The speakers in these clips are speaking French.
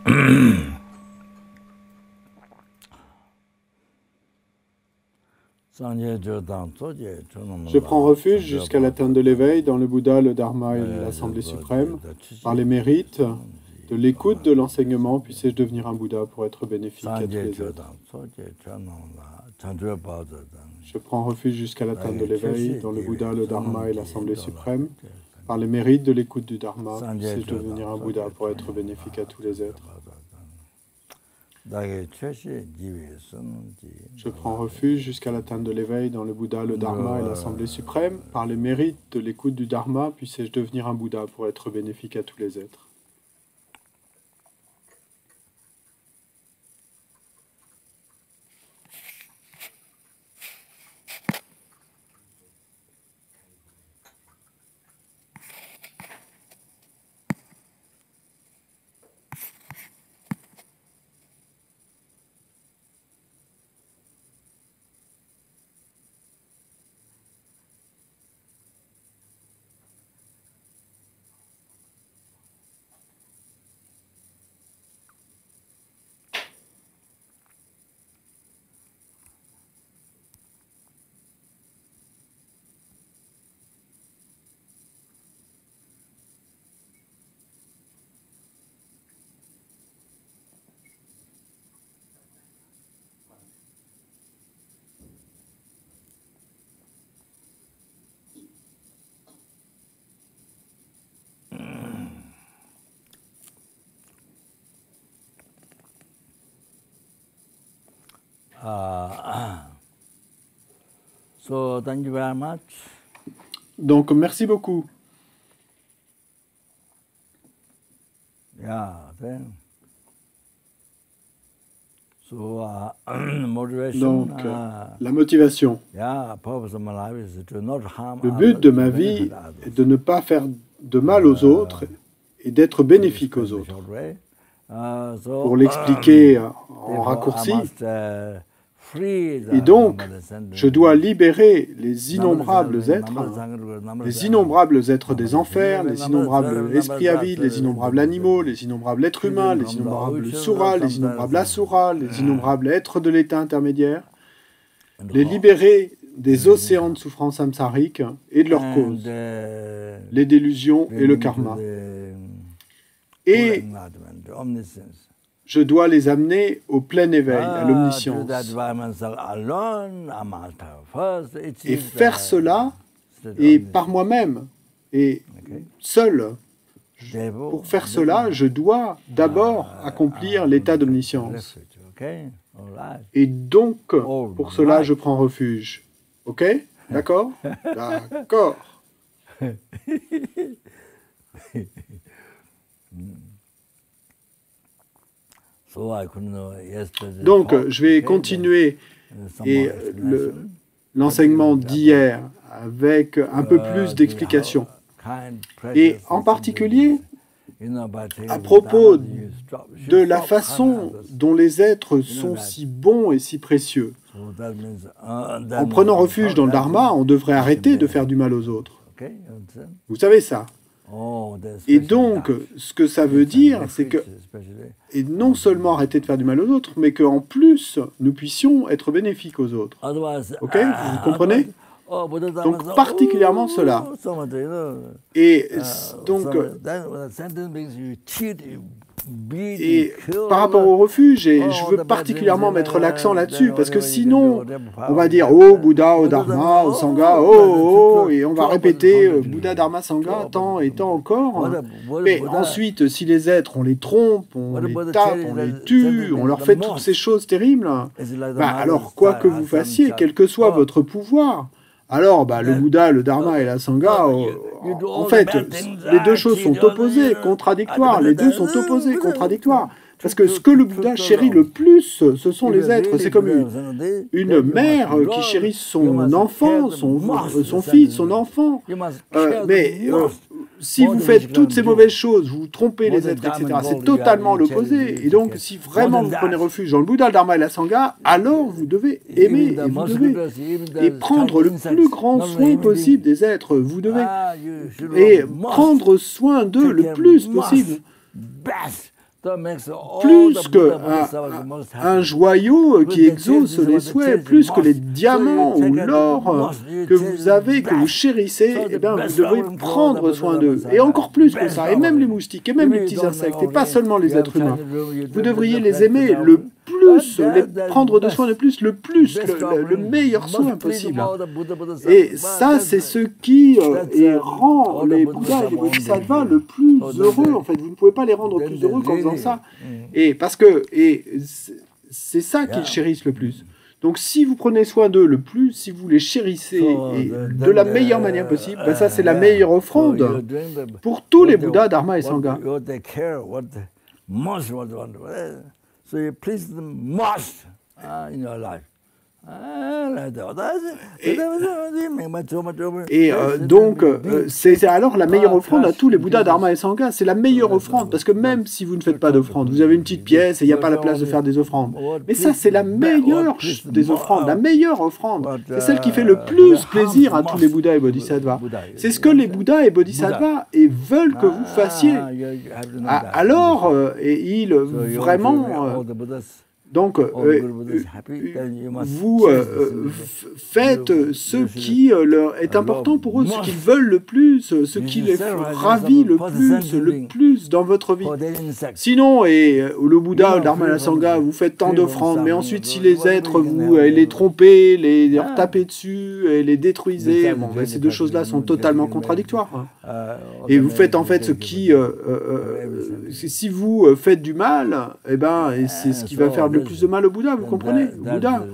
Je prends refuge jusqu'à l'atteinte de l'éveil dans le Bouddha, le Dharma et l'Assemblée suprême. Par les mérites de l'écoute de l'enseignement, puissais-je devenir un Bouddha pour être bénéfique à tous les êtres. Je prends refuge jusqu'à l'atteinte de l'éveil dans le Bouddha, le Dharma et l'Assemblée suprême. Par les mérites de l'écoute du Dharma, puissais-je devenir un Bouddha pour être bénéfique à tous les êtres. Je prends refuge jusqu'à l'atteinte de l'éveil dans le Bouddha, le Dharma et l'Assemblée suprême. Par les mérites de l'écoute du Dharma, puissais-je devenir un Bouddha pour être bénéfique à tous les êtres. So thank you very much. Donc, merci beaucoup. Yeah, then. So motivation. Donc, la motivation. Yeah, purpose of my life is to not harm Le but de ma vie est de ne pas faire de mal aux autres et d'être bénéfique aux autres. Pour l'expliquer en raccourci, et donc, je dois libérer les innombrables êtres des enfers, les innombrables esprits avides, les innombrables animaux, les innombrables êtres humains, les innombrables suras, les innombrables asuras, les innombrables êtres de l'état intermédiaire, les libérer des océans de souffrance samsarique et de leurs causes, les délusions et le karma. Et je dois les amener au plein éveil, à l'omniscience. Et faire cela, et par moi-même, et seul, pour faire cela, je dois d'abord accomplir l'état d'omniscience. Et donc, pour cela, je prends refuge. Ok? D'accord? D'accord. Donc, je vais continuer l'enseignement d'hier avec un peu plus d'explications. Et en particulier, à propos de la façon dont les êtres sont si bons et si précieux. En prenant refuge dans le Dharma, on devrait arrêter de faire du mal aux autres. Vous savez ça? Et donc, ce que ça veut dire, c'est que, et non seulement arrêter de faire du mal aux autres, mais qu'en plus, nous puissions être bénéfiques aux autres. Ok? Vous comprenez? Donc, particulièrement cela. Et donc, et par rapport au refuge, et je veux particulièrement mettre l'accent là-dessus, parce que sinon, on va dire « Oh, Bouddha, oh, Dharma, oh, Sangha, oh, oh », et on va répéter « Bouddha, Dharma, Sangha » tant et tant encore. Mais ensuite, si les êtres, on les trompe, on les tape, on les tue, on leur fait toutes ces choses terribles, alors quoi que vous fassiez, quel que soit votre pouvoir, alors, le Bouddha, le Dharma et la Sangha, en fait, les deux choses sont opposées, contradictoires. Les deux sont opposés, contradictoires. Parce que ce que le Bouddha chérit le plus, ce sont les êtres. C'est comme une mère qui chérit son enfant, son fils, son enfant. Mais si vous faites toutes ces mauvaises choses, vous trompez les êtres, etc., c'est totalement l'opposé. Et donc, si vraiment vous prenez refuge dans le Bouddha, le Dharma et la Sangha, alors vous devez aimer et vous devez prendre le plus grand soin possible des êtres. Vous devez prendre soin d'eux le plus possible. plus qu'un joyau qui exauce les souhaits, plus que les diamants ou l'or que vous avez, que vous chérissez, eh bien, vous devez prendre soin d'eux. Et encore plus que ça, et même les moustiques, et même les petits insectes, et pas seulement les êtres humains. Vous devriez les aimer le plus, les prendre de soin le plus, le meilleur soin possible. Et ça, c'est ce qui rend les Bouddhas et les Bodhisattvas le plus heureux, en fait. Vous ne pouvez pas les rendre plus heureux qu'en faisant ça. Et parce que c'est ça qu'ils chérissent le plus. Donc si vous prenez soin d'eux le plus, si vous les chérissez de la meilleure manière possible, ben ça c'est la meilleure offrande pour tous les Bouddhas, Dharma et Sangha. So you please them most in your life. Et donc, c'est alors la meilleure offrande à tous les Bouddhas, Dharma et Sangha. C'est la meilleure offrande, parce que même si vous ne faites pas d'offrande, vous avez une petite pièce et il n'y a pas la place de faire des offrandes. Mais ça, c'est la meilleure des offrandes, la meilleure offrande. C'est celle qui fait le plus plaisir à tous les Bouddhas et Bodhisattvas. C'est ce que les Bouddhas et Bodhisattvas veulent que vous fassiez. Alors, ils vraiment... Donc, vous faites ce qui leur est important pour eux, ce qu'ils veulent le plus, ce qui les ravit le plus dans votre vie. Sinon, et le Bouddha, le Dharma et la Sangha, vous faites tant d'offrandes, mais ensuite, si les êtres, vous les trompez, leur tapez dessus, et les détruisez, bon, ces deux choses-là sont totalement contradictoires. Et vous faites en fait ce qui... si vous faites du mal, eh ben, c'est ce qui va faire le plus de mal au Bouddha, vous comprenez? Bouddha.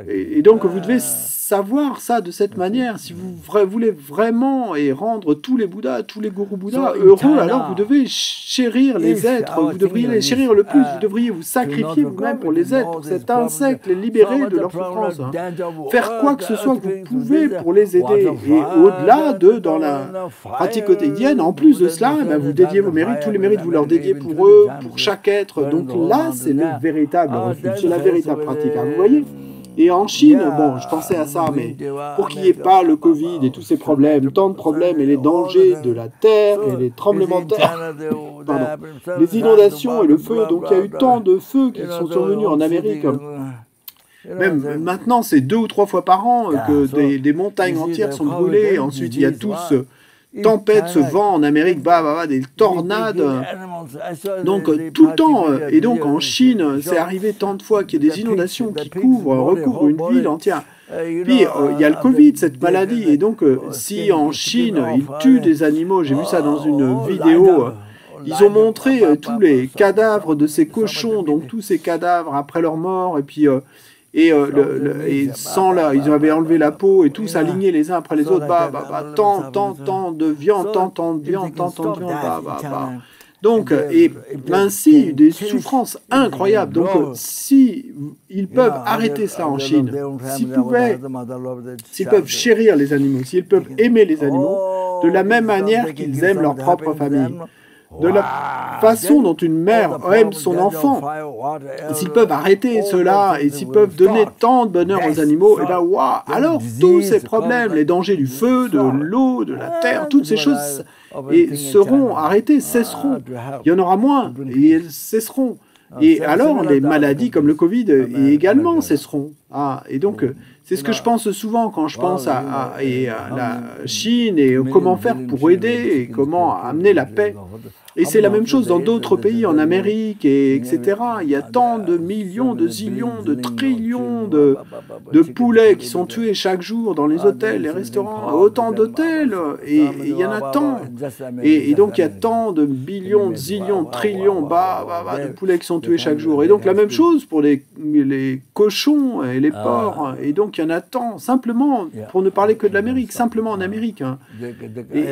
Et donc, vous devez savoir ça de cette manière. Si vous voulez vraiment rendre tous les Bouddhas, tous les gourous Bouddhas heureux, alors vous devez chérir les êtres, vous devriez les chérir le plus, vous devriez vous sacrifier vous-même pour les êtres, pour cet insecte, les libérer de leur souffrance. Faire quoi que ce soit que vous pouvez pour les aider. Et au-delà dans la pratique quotidienne, en plus de cela, eh bien, vous dédiez vos mérites, tous les mérites, vous leur dédiez pour eux, pour chaque être. Donc là, c'est le véritable refuge, c'est la véritable pratique. Vous voyez? Et en Chine, bon, je pensais à ça, mais pour qu'il n'y ait pas le Covid et tous ces problèmes, tant de problèmes et les dangers de la terre et les tremblements de terre, pardon, les inondations et le feu, donc il y a eu tant de feux qui sont survenus en Amérique. Même maintenant, c'est 2 ou 3 fois par an que des montagnes entières sont brûlées. Ensuite, il y a tout ce tempête, ce vent en Amérique, des tornades. Donc, tout le temps. Et donc, en Chine, c'est arrivé tant de fois qu'il y a des inondations qui recouvrent une ville entière. Puis, il y a le Covid, cette maladie. Et donc, si en Chine, ils tuent des animaux, j'ai vu ça dans une vidéo... Ils ont montré tous les cadavres de ces cochons, donc tous ces cadavres après leur mort, et puis... et sans là, ils avaient enlevé la peau et tous alignés les uns après les autres, tant de viande, tant de viande. Donc, et ainsi, des souffrances incroyables. Donc, si ils peuvent arrêter ça en Chine, s'ils peuvent chérir les animaux, s'ils peuvent aimer les animaux, de la même manière qu'ils aiment leur propre famille, de la façon dont une mère aime son enfant, s'ils peuvent arrêter cela et s'ils peuvent donner tant de bonheur aux animaux, et bien alors tous ces problèmes, les dangers du feu, de l'eau, de la terre, toutes ces choses seront arrêtées, cesseront. Il y en aura moins et elles cesseront. Et alors les maladies comme le Covid également cesseront. Et donc c'est ce que je pense souvent quand je pense à la Chine et comment faire pour aider et comment amener la paix. Et c'est la même chose dans d'autres pays, en Amérique, etc. Il y a tant de millions, de zillions, de trillions de poulets qui sont tués chaque jour dans les hôtels, les restaurants, autant d'hôtels, et il y en a tant. Et donc il y a tant de billions, de zillions, de trillions de poulets qui sont tués chaque jour. Et donc la même chose pour les cochons et les porcs. Et donc il y en a tant, simplement, pour ne parler que de l'Amérique, simplement en Amérique. Et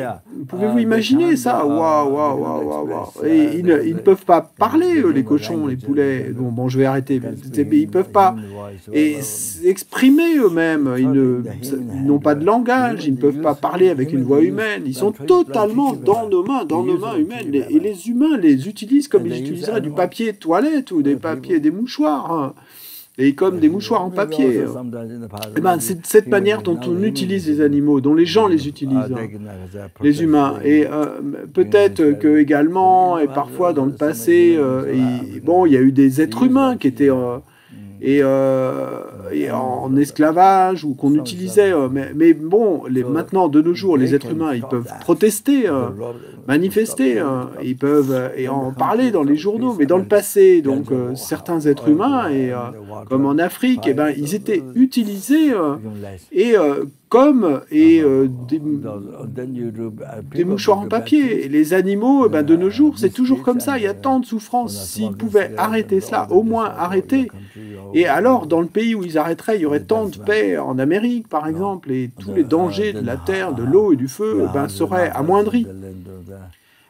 pouvez-vous imaginer ça? Waouh. Et ils ne peuvent pas parler, les cochons, les poulets. Bon, je vais arrêter. Ils ne peuvent pas exprimer eux-mêmes. Ils n'ont pas de langage. Ils ne peuvent pas parler avec une voix humaine. Ils sont totalement dans nos mains humaines. Et les humains les utilisent comme ils utiliseraient du papier toilette ou des mouchoirs. et comme des mouchoirs en papier. Eh ben, c'est cette manière dont on utilise les animaux, dont les gens les utilisent, les humains. Et peut-être que également, et parfois dans le passé, bon, il y a eu des êtres humains qui étaient et en esclavage ou qu'on utilisait. Mais bon, maintenant, de nos jours, les êtres humains, ils peuvent protester, manifester, ils peuvent et en parler dans les journaux. Mais dans le passé, donc certains êtres humains, comme en Afrique, eh ben, ils étaient utilisés comme des mouchoirs en papier. Et les animaux, ben, de nos jours, c'est toujours comme ça. Il y a tant de souffrances. S'ils pouvaient arrêter cela, au moins arrêter. Et alors, dans le pays où ils arrêteraient, il y aurait tant de paix, en Amérique par exemple, et tous les dangers de la terre, de l'eau et du feu ben, seraient amoindris.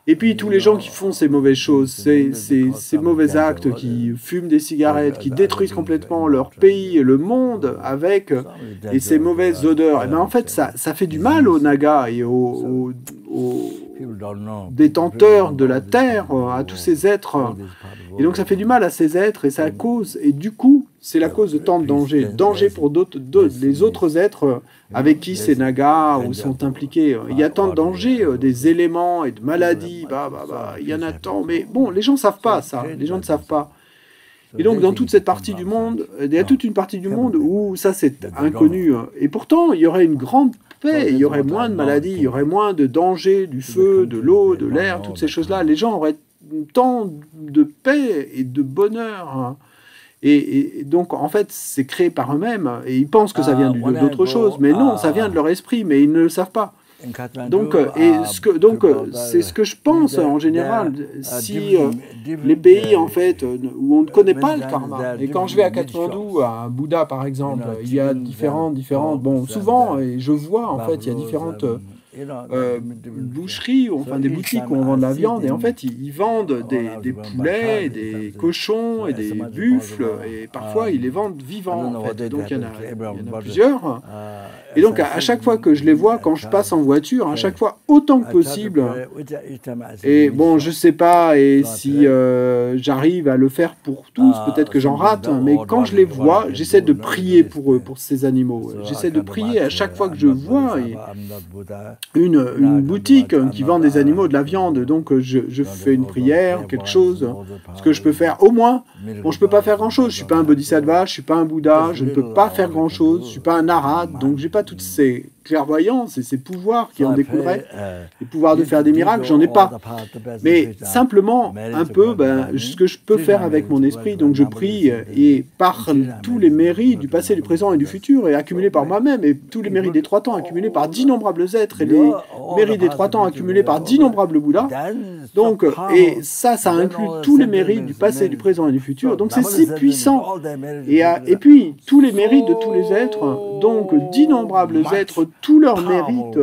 Et puis tous les gens qui font ces mauvaises choses, ces mauvais actes, qui fument des cigarettes, qui détruisent complètement leur pays et le monde avec ces mauvaises odeurs, et bien en fait ça fait du mal aux Nagas et aux détenteurs de la terre, à tous ces êtres. Et donc ça fait du mal à ces êtres et ça cause, et du coup c'est la cause de tant de dangers. Danger pour les autres êtres avec qui ces Nagas sont impliqués. Il y a tant de dangers, des éléments et de maladies, il y en a tant. Mais bon, les gens ne savent pas ça, les gens ne savent pas. Et donc dans toute cette partie du monde, il y a toute une partie du monde où ça c'est inconnu. Et pourtant, il y aurait une grande paix, il y aurait moins de maladies, il y aurait moins de dangers, du feu, de l'eau, de l'air, toutes ces choses-là. Les gens auraient tant de paix et de bonheur. Et donc, en fait, c'est créé par eux-mêmes. Et ils pensent que ça vient d'autre chose. Mais non, ça vient de leur esprit, mais ils ne le savent pas. Donc, c'est ce que je pense en général. Si les pays, en fait, où on ne connaît pas le karma, et quand je vais à Katmandou, à Bouddha, par exemple, il y a différentes, bon, souvent, et je vois, en fait, il y a différentes boucheries, enfin des boutiques où on vend de la viande, et en fait ils vendent des poulets, des cochons et des buffles, et parfois ils les vendent vivants en fait. Donc il y en a plusieurs, et donc à chaque fois que je les vois, quand je passe en voiture, à chaque fois autant que possible, et bon je sais pas et si j'arrive à le faire pour tous, peut-être que j'en rate, mais quand je les vois, j'essaie de prier pour eux, pour ces animaux, j'essaie de prier à chaque fois que je vois une boutique qui vend des animaux, de la viande, donc je fais une prière, quelque chose, ce que je peux faire au moins. Bon, je peux pas faire grand chose, je suis pas un bodhisattva, je suis pas un Bouddha, je ne peux pas faire grand chose, je suis pas un arhat, donc j'ai pas toutes ces clairvoyances et ces pouvoirs qui en découleraient, les pouvoirs de faire des miracles, j'en ai pas. Mais simplement, un peu, ce que je peux faire avec mon esprit, donc je prie, et par tous les mérites du passé, du présent et du futur, et accumulés par moi-même, et tous les mérites des 3 temps accumulés par d'innombrables êtres, et les mérites des 3 temps accumulés par d'innombrables Bouddhas, donc, et ça inclut tous les mérites du passé, du présent et du futur, donc c'est si puissant. Et puis, tous les mérites de tous les êtres, donc d'innombrables êtres, tous leurs mérites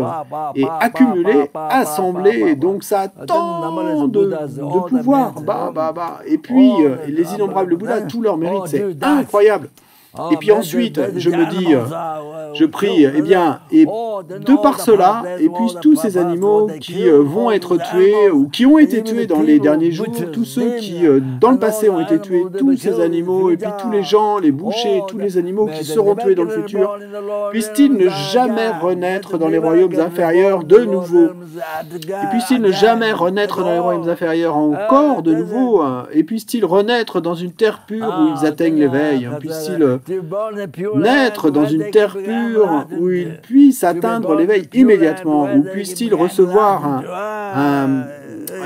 et accumulés, assemblés, donc ça a tant de pouvoir. Et puis, les innombrables Bouddhas, tous leurs mérites, c'est incroyable. Et puis ensuite, je me dis, je prie, eh bien, et de par cela, et puis tous ces animaux qui vont être tués, ou qui ont été tués dans les derniers jours, tous ceux qui, dans le passé, ont été tués, tous ces animaux, et puis tous les gens, les bouchers, tous les animaux qui seront tués dans le futur, puissent-ils ne jamais renaître dans les royaumes inférieurs de nouveau. Et puissent-ils ne jamais renaître dans les royaumes inférieurs encore de nouveau, et puissent-ils renaître dans une terre pure où ils atteignent l'éveil, puissent-ils naître dans une terre pure où ils puissent atteindre l'éveil immédiatement, où puissent-ils recevoir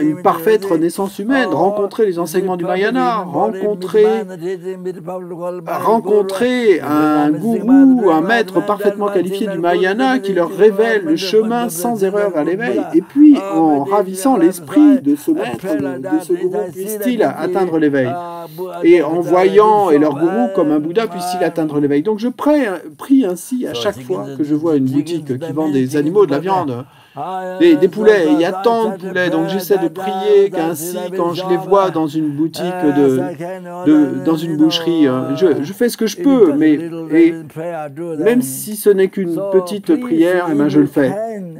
une parfaite renaissance humaine, rencontrer les enseignements du Mahayana, rencontrer un gourou, un maître parfaitement qualifié du Mahayana qui leur révèle le chemin sans erreur vers l'éveil, et puis en ravissant l'esprit de ce maître, de ce gourou, puissent-ils atteindre l'éveil, et en voyant et leur gourou comme un Bouddha, puissent-ils atteindre l'éveil. Donc je prie ainsi à chaque fois que je vois une boutique qui vend des animaux, de la viande, des poulets, il y a tant de poulets, donc j'essaie de prier qu'ainsi, quand je les vois dans une boutique, dans une boucherie, je fais ce que je peux, mais même si ce n'est qu'une petite prière, eh ben je le fais.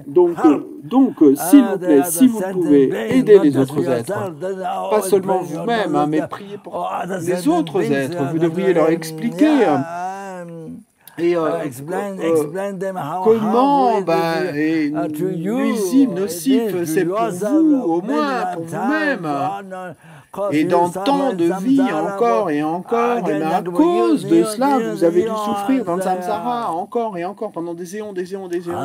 Donc Donc, s'il vous plaît, si vous pouvez aider les autres êtres, pas seulement vous-même, hein, mais priez pour les autres êtres, vous devriez leur expliquer et comment nuisible, nocif, c'est pour vous, au moins pour vous-même. Et dans tant de vie, encore et encore, et à cause de cela, vous avez dû souffrir dans le samsara, encore et encore, pendant des éons, des éons, des éons.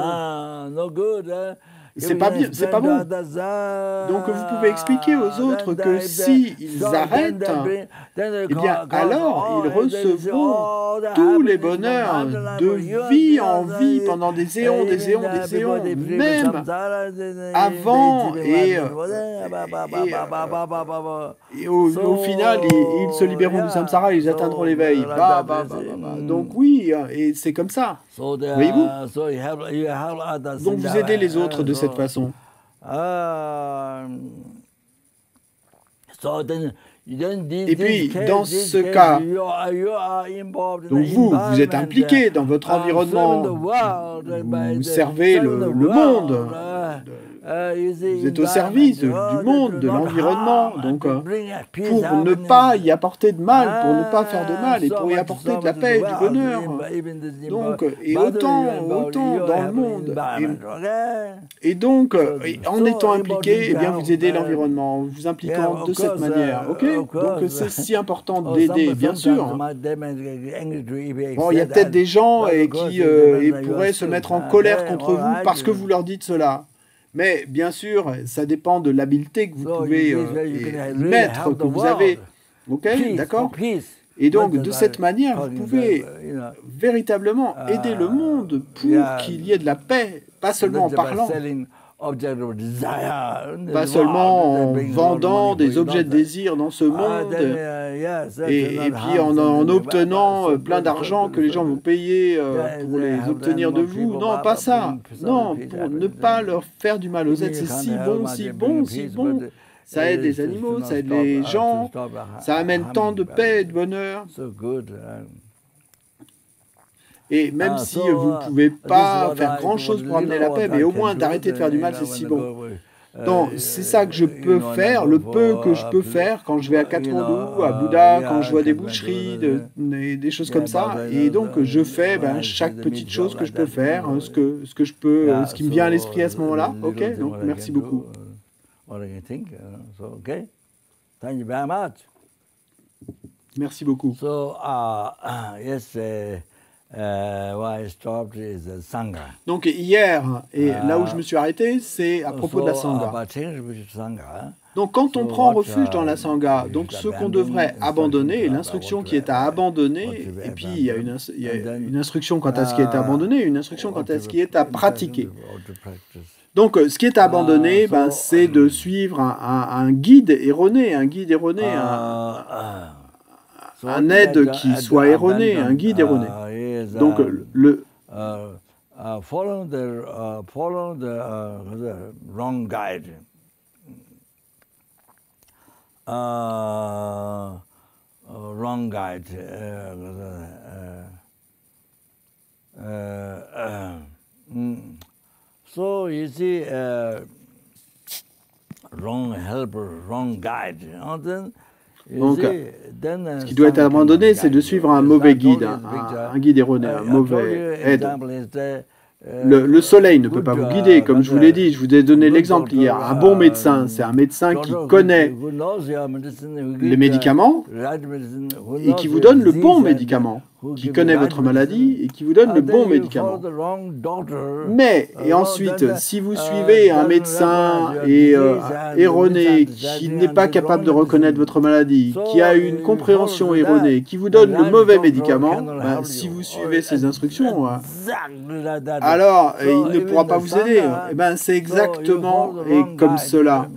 C'est pas bien, c'est pas bon. Donc vous pouvez expliquer aux autres que si ils arrêtent, eh bien alors ils recevront tous les bonheurs de vie en vie pendant des éons, des éons, des éons, même avant et au final ils se libéreront du samsara, ils atteindront l'éveil. Donc oui, et c'est comme ça. Voyez-vous? Donc vous aidez les autres de cette façon. Et puis, dans ce cas, donc vous êtes impliqué dans votre environnement, vous servez le monde, vous êtes au service du monde, de l'environnement, donc pour ne pas y apporter de mal, pour ne pas faire de mal, et pour y apporter de la paix et du bonheur. Donc, et autant dans le monde. Et donc, en étant impliqué, eh bien, vous aidez l'environnement, en vous impliquant de cette manière. Ok? Donc, c'est si important d'aider, bien sûr. Bon, il y a peut-être des gens qui pourraient se mettre en colère contre vous parce que vous leur dites cela. Mais bien sûr, ça dépend de l'habileté que vous pouvez mettre, que vous avez. Ok, d'accord? Et donc, de cette manière, vous pouvez véritablement aider le monde pour qu'il y ait de la paix, pas seulement en parlant, pas seulement en vendant des objets de désir dans ce monde, et puis en obtenant plein d'argent que les gens vont payer pour les obtenir de vous. Non, pas ça. Non, pour ne pas leur faire du mal aux êtres. C'est si bon, si bon, si bon. Ça aide les animaux, ça aide les gens, ça amène tant de paix et de bonheur. Et même si vous ne pouvez pas faire grand-chose pour amener la paix, mais au moins d'arrêter de faire du mal, c'est si bon. Donc, c'est ça que je peux faire, le peu que je peux faire quand je vais à Katmandou, à Bouddha, quand je vois des boucheries, des choses comme ça. Et donc, je fais chaque petite chose que je peux faire, ce que je peux, ce qui me vient à l'esprit à ce moment-là. Ok, donc merci beaucoup. Merci beaucoup. Donc hier, et là où je me suis arrêté, c'est à propos de la Sangha. Donc quand on prend refuge dans la Sangha, donc ce qu'on devrait abandonner, l'instruction qui est à abandonner, et puis il y a une instruction quant à ce qui est à abandonner, une instruction quant à ce qui est à pratiquer. Donc ce qui est à abandonner, c'est de suivre un guide erroné, un aide qui soit erroné, un guide erroné. Donc follow the wrong guide. Wrong guide. So you see, wrong helper, wrong guide. Donc, ce qui doit être abandonné, c'est de suivre un mauvais guide, un guide erroné, un mauvais aide. Le soleil ne peut pas vous guider, comme je vous l'ai dit, je vous ai donné l'exemple hier. Un bon médecin, c'est un médecin qui connaît les médicaments et qui vous donne le bon médicament, qui connaît votre maladie et qui vous donne le bon médicament. Mais, et ensuite, si vous suivez un médecin erroné, qui n'est pas capable de reconnaître votre maladie, qui a une compréhension erronée, qui vous donne le mauvais médicament, si vous suivez ses instructions, alors il ne pourra pas vous aider. C'est exactement comme cela.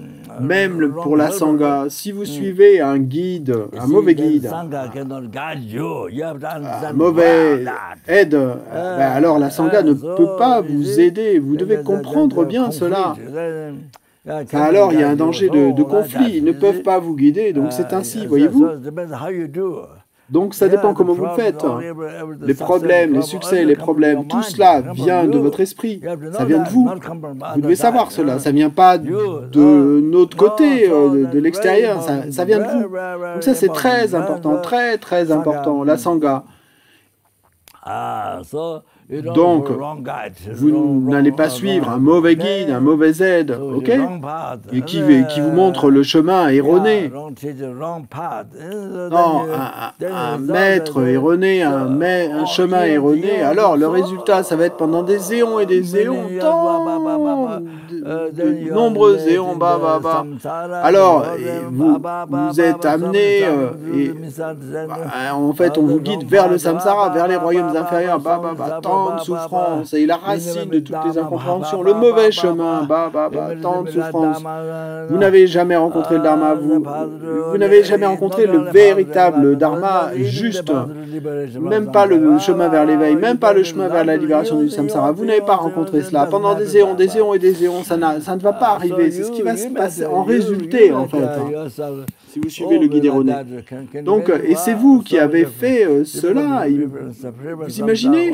Même pour la Sangha, si vous suivez un guide, un mauvais guide, un mauvais aide, alors la Sangha ne peut pas vous aider. Vous devez comprendre bien cela. Alors il y a un danger de conflit. Ils ne peuvent pas vous guider, donc c'est ainsi, voyez-vous. Donc ça dépend comment vous le faites. Les problèmes, les succès, les problèmes, tout cela vient de votre esprit. Ça vient de vous. Vous devez savoir cela. Ça ne vient pas de notre côté, de l'extérieur. Ça vient de vous. Donc ça c'est très important, très très important. La Sangha. Donc, vous n'allez pas suivre un mauvais guide, un mauvais aide, ok, et qui vous montre le chemin erroné. Non, un maître erroné, un chemin erroné. Alors, le résultat, ça va être pendant des éons et des éons, de nombreux éons, Alors, vous êtes amené, en fait, on vous guide vers le samsara, vers les royaumes inférieurs, tant de souffrance, et la racine de toutes les incompréhensions, le mauvais chemin, tant de souffrance. Vous n'avez jamais rencontré le Dharma, vous n'avez jamais rencontré le véritable Dharma juste, même pas le chemin vers l'éveil, même pas le chemin vers la libération du samsara. Vous n'avez pas rencontré cela pendant des éons et des éons, ça ne va pas arriver. C'est ce qui va se passer en résulté, en fait, si vous suivez le guide erroné. Donc, et c'est vous qui avez fait cela. Vous imaginez?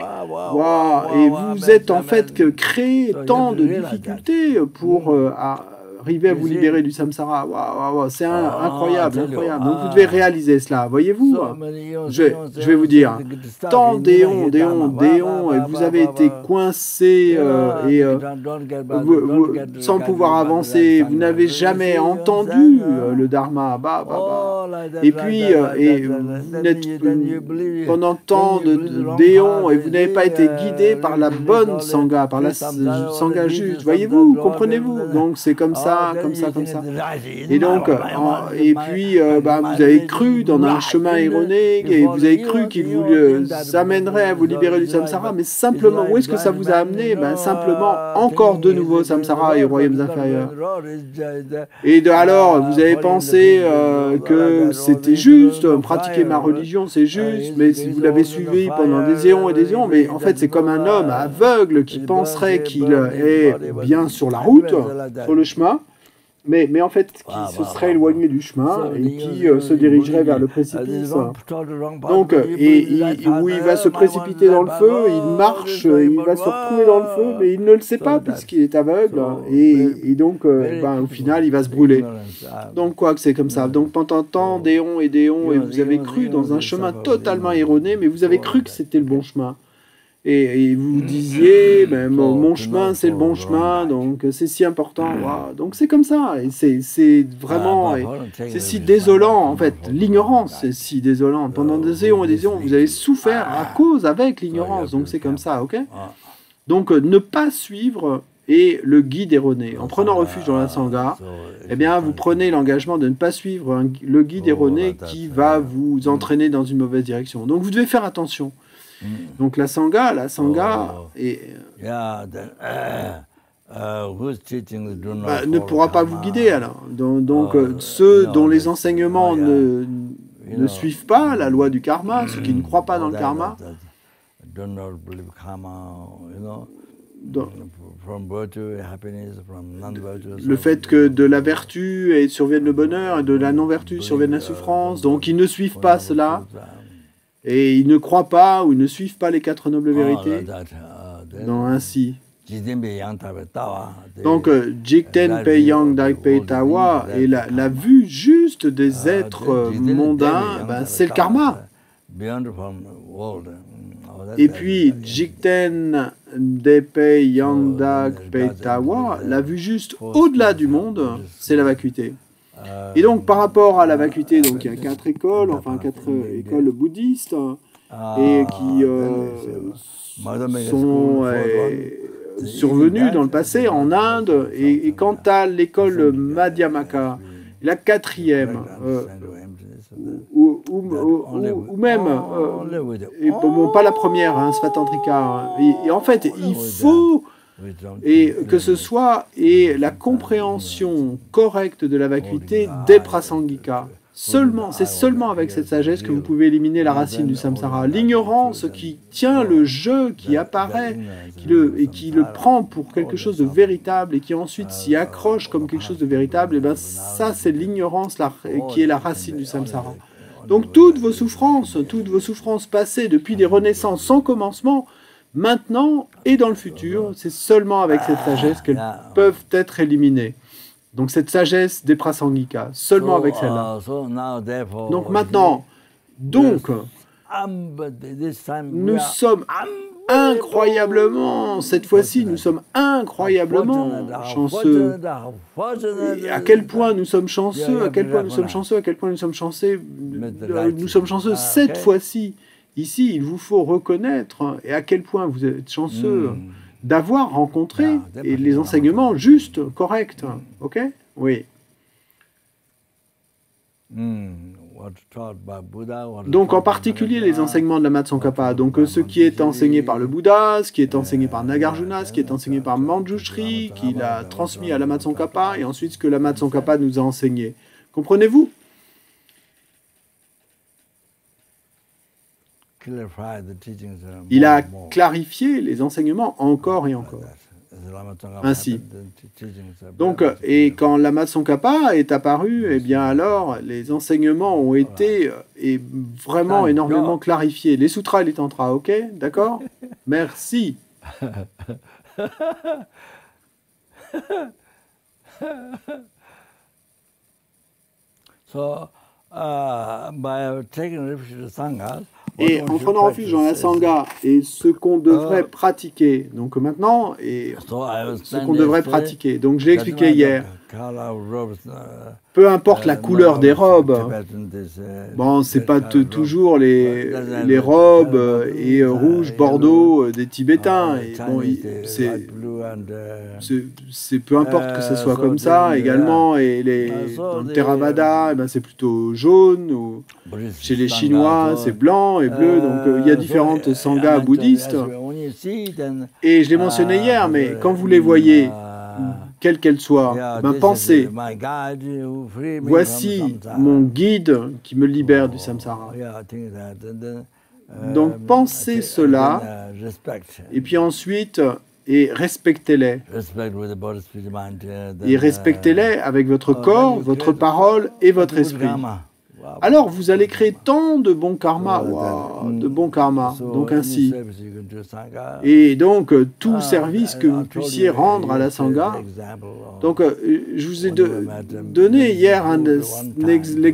Et vous êtes en fait créé tant de difficultés pour arriver à vous libérer du samsara. C'est incroyable, incroyable. Donc vous devez réaliser cela, voyez-vous. Je vais vous dire, tant d'éons, et vous avez été coincé sans pouvoir avancer, vous n'avez jamais entendu le Dharma. Et puis, vous êtes pendant tant d'éons et vous n'avez pas été guidé par la bonne Sangha, par la Sangha juste. Voyez-vous, comprenez-vous? Donc c'est comme ça. Comme ça. Et donc, et puis, vous avez cru dans un chemin erroné, et vous avez cru qu'il vous amènerait à vous libérer du samsara, mais simplement, où est-ce que ça vous a amené? Simplement, encore de nouveau samsara et royaumes inférieurs. Et alors, vous avez pensé que c'était juste, pratiquer ma religion, c'est juste, mais si vous l'avez suivi pendant des éons et des éons, mais en fait, c'est comme un homme aveugle qui penserait qu'il est bien sur la route, sur le chemin, mais en fait, qui se serait éloigné du chemin et qui se dirigerait vers le précipice. Donc, où il va se précipiter dans le feu, il marche, il va se retrouver dans le feu, mais il ne le sait pas puisqu'il est aveugle. Et donc, au final, il va se brûler. Donc, quoi que c'est comme ça. Donc, pendant tant d'éons, et vous avez cru dans un chemin totalement erroné, mais vous avez cru que c'était le bon chemin. Et vous vous disiez, mon chemin, c'est le bon chemin, donc c'est si important. Wow. Donc c'est comme ça, et c'est vraiment, c'est si désolant, en fait. L'ignorance, c'est si désolant. Pendant des éons et des éons, vous avez souffert à cause avec l'ignorance, donc c'est comme ça, ok? Donc ne pas suivre et le guide erroné. En prenant refuge dans la Sangha, eh bien, vous prenez l'engagement de ne pas suivre le guide erroné qui va vous entraîner dans une mauvaise direction. Donc vous devez faire attention. Donc la Sangha ne pourra pas vous guider alors. Donc ceux dont les enseignements ne suivent pas la loi du karma, ceux qui ne croient pas dans le karma, le fait que de la vertu survienne le bonheur et de la non-vertu survienne la souffrance, donc ils ne suivent pas cela. Et ils ne croient pas ou ils ne suivent pas les 4 nobles vérités. Donc ainsi. Donc Jigten Pe Yang Dak Pe Tawa et la vue juste des êtres mondains, c'est le karma. Et puis Jigten Depe Yang Dak Pe Tawa, la vue juste au-delà du monde, c'est la vacuité. Et donc, par rapport à la vacuité, donc il y a 4 écoles, enfin 4 écoles bouddhistes, et qui sont survenues dans le passé en Inde. Et quant à l'école Madhyamaka, la 4e, ou même, pas la première, Svatantrika. Et en fait, il faut... Et que ce soit la compréhension correcte de la vacuité des prasangika. C'est seulement avec cette sagesse que vous pouvez éliminer la racine du samsara. L'ignorance qui tient le jeu, qui apparaît, qui le prend pour quelque chose de véritable et qui ensuite s'y accroche comme quelque chose de véritable, et ça c'est l'ignorance qui est la racine du samsara. Donc toutes vos souffrances passées depuis des renaissances sans commencement, maintenant et dans le futur, c'est seulement avec cette sagesse qu'elles peuvent être éliminées. Donc cette sagesse des prasangika, seulement avec celle-là. Donc maintenant, nous sommes incroyablement, cette fois-ci, nous sommes incroyablement chanceux. Et à quel point nous sommes chanceux, à quel point nous sommes chanceux, à quel point nous sommes chanceux, cette fois-ci. Ici, il vous faut reconnaître et à quel point vous êtes chanceux d'avoir rencontré et les enseignements justes, corrects. Ok? Oui. Donc en particulier les enseignements de Lama Tsongkhapa, donc ce qui est enseigné par le Bouddha, ce qui est enseigné par Nagarjuna, ce qui est enseigné par Manjushri, qu'il a transmis à Lama Tsongkhapa, et ensuite ce que Lama Tsongkhapa nous a enseigné. Comprenez-vous? Il a clarifié les enseignements encore et encore. Ainsi. Donc, et quand Lama Tsongkhapa est apparu, eh bien alors, les enseignements ont été vraiment énormément clarifiés. Les sutras et les tantras, ok? D'accord? Merci. Et en prenant refuge dans la Sangha et ce qu'on devrait pratiquer, donc maintenant, et ce qu'on devrait pratiquer, donc je l'ai expliqué hier, peu importe la couleur des robes, bon, c'est pas toujours les robes et rouge, bordeaux des Tibétains, et bon, c'est peu importe que ce soit comme ça également, et dans le Theravada, eh ben, c'est plutôt jaune, ou chez les Chinois, c'est blanc et bleu, donc il y a différentes sanghas bouddhistes, et je l'ai mentionné hier, mais quand vous les voyez, quelle qu'elle soit, ben pensez, voici mon guide qui me libère du samsara. Donc pensez cela, et puis ensuite, et respectez-les. Et respectez-les avec votre corps, votre parole et votre esprit. Alors vous allez créer tant de bons karma, de bons karma, donc ainsi. Et donc tout service que vous puissiez rendre à la Sangha. Donc je vous ai donné hier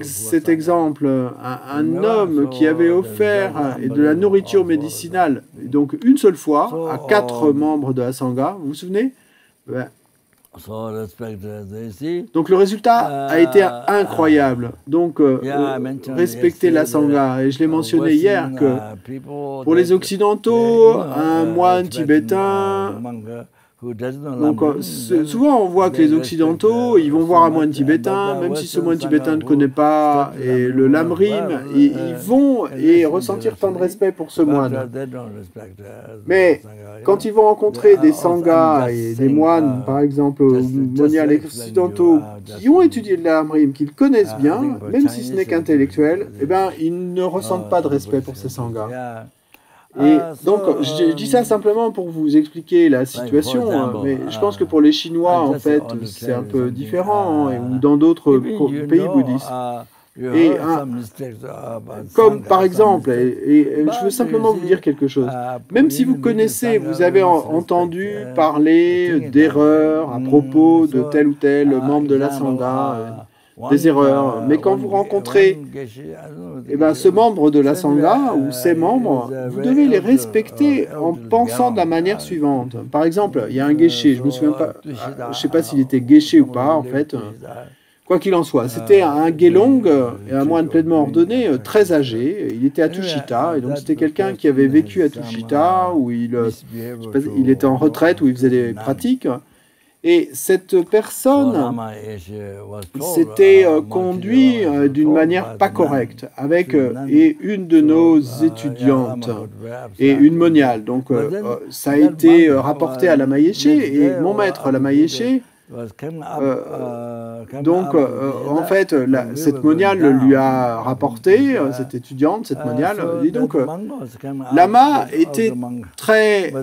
cet exemple, un homme qui avait offert de la nourriture médicinale, donc une seule fois, à 4 membres de la Sangha, vous vous souvenez? Donc le résultat a été incroyable. Donc respectez la Sangha. Et je l'ai mentionné hier que pour les Occidentaux, un moine tibétain... Donc souvent on voit que les Occidentaux, ils vont voir un moine tibétain, même si ce moine tibétain ne connaît pas et le lamrim, ils vont et ressentir tant de respect pour ce moine. Mais quand ils vont rencontrer des sanghas et des moines, par exemple moniales occidentaux, qui ont étudié le lamrim, qu'ils connaissent bien, même si ce n'est qu'intellectuel, eh ben ils ne ressentent pas de respect pour ces sanghas. Et donc, je dis ça simplement pour vous expliquer la situation, mais je pense que pour les Chinois, en fait, c'est un peu différent, ou dans d'autres pays bouddhistes. Et comme par exemple, et je veux simplement vous dire quelque chose, même si vous connaissez, vous avez entendu parler d'erreurs à propos de tel ou tel membre de la Sangha, des erreurs, mais quand vous rencontrez ce membre de la Sangha ou ces membres, vous devez les respecter en pensant de la manière suivante. Par exemple, il y a un geshe, je me souviens pas, je sais pas s'il était geshe ou pas en fait, quoi qu'il en soit, c'était un gelong et un moine pleinement ordonné, très âgé, il était à Tushita, et donc c'était quelqu'un qui avait vécu à Tushita, où il était en retraite, où il faisait des pratiques. Et cette personne s'était conduit d'une manière pas correcte avec une de nos étudiantes et une moniale. Donc ça a été rapporté à Lama Yeshe, et mon maître Lama Yeshe Donc, en fait, cette moniale lui a rapporté, cette étudiante, cette moniale, dit donc, Lama était très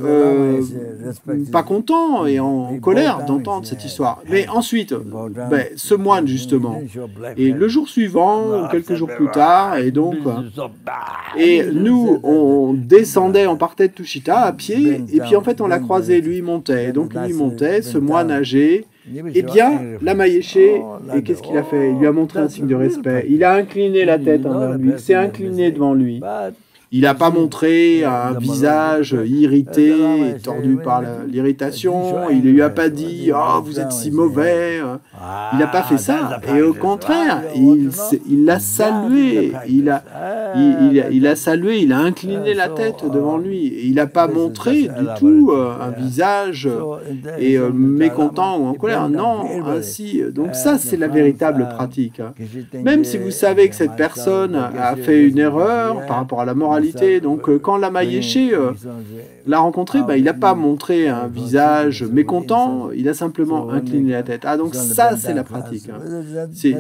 pas content et en colère d'entendre cette histoire. Mais ensuite, ben, ce moine, justement, et le jour suivant, ou quelques jours plus tard, et donc, et nous, on descendait, on partait de Tushita à pied, et puis en fait, on l'a croisé, lui, il montait. Donc, lui, il montait, ce moine âgé. Eh bien, Lama Yeshe, et qu'est-ce qu'il a fait? Il lui a montré un signe de respect. Il a incliné la tête envers lui, il s'est incliné devant lui. Il n'a pas montré un visage irrité, tordu par l'irritation. Il ne lui a pas dit « Oh, vous êtes si mauvais ». Il n'a pas fait ça. Et au contraire, il l'a salué. Il a salué, il a incliné la tête devant lui. Et il n'a pas montré du tout un visage mécontent ou en colère. Non, ainsi. Donc ça, c'est la véritable pratique. Même si vous savez que cette personne a fait une erreur par rapport à la moralité, donc quand Lama Yeshe l'a rencontré, ben, il n'a pas montré un visage mécontent, il a simplement incliné la tête. Ah, donc ça, c'est la pratique. Hein. Si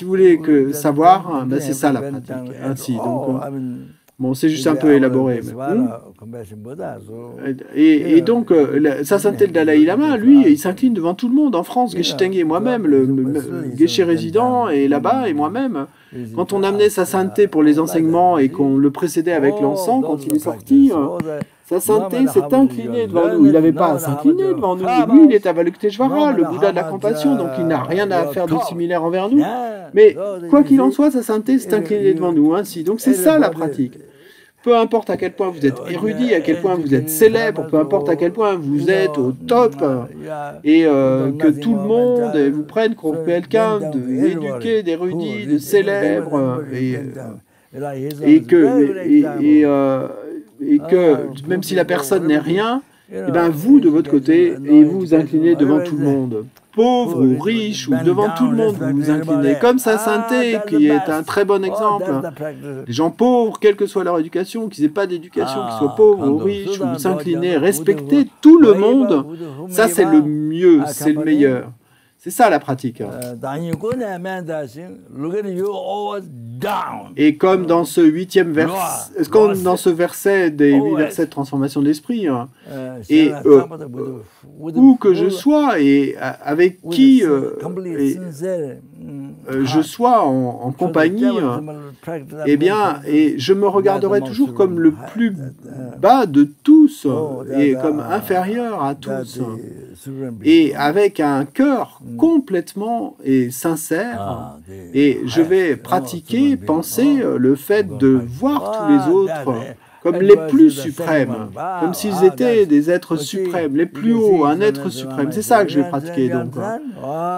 vous voulez savoir, ben, c'est ça la pratique. Ainsi, donc, bon, c'est juste un peu élaboré. Et donc, sa sainteté le Dalai Lama, lui, il s'incline devant tout le monde. En France, Geshe Tengye et moi-même, le Geshe résident est là-bas, et moi-même, quand on amenait sa sainteté pour les enseignements et qu'on le précédait avec l'encens, quand il est sorti, sa sainteté s'est inclinée devant nous. Il n'avait pas à s'incliner devant nous. Lui, il est Avalokiteshvara, le Bouddha de la compassion, donc il n'a rien à faire de similaire envers nous. Mais quoi qu'il en soit, sa sainteté s'est inclinée devant nous. Ainsi. Donc c'est ça la pratique. Peu importe à quel point vous êtes érudit, à quel point vous êtes célèbre, peu importe à quel point vous êtes au top, et que tout le monde vous prenne comme quelqu'un d'éduqué, d'érudit, de célèbre, et que même si la personne n'est rien, et ben vous, de votre côté, et vous vous inclinez devant tout le monde. Pauvre ou riche, ou devant tout le monde, vous vous inclinez. Comme sa sainteté, qui est un très bon exemple. Les gens pauvres, quelle que soit leur éducation, qu'ils n'aient pas d'éducation, qu'ils soient pauvres ou riches, vous vous inclinez, respectez tout le monde. Ça, c'est le mieux, c'est le meilleur. C'est ça la pratique. Et comme dans ce huitième verset, comme dans ce verset des 8 versets de transformation de l'esprit, et où que je sois et avec qui je sois en compagnie, eh bien, et je me regarderai toujours comme le plus bas de tous et comme inférieur à tous. Et avec un cœur complètement et sincère, et je vais pratiquer, penser le fait de voir tous les autres comme les plus suprêmes, comme s'ils étaient des êtres suprêmes, les plus hauts, un être suprême. C'est ça que je vais pratiquer, donc.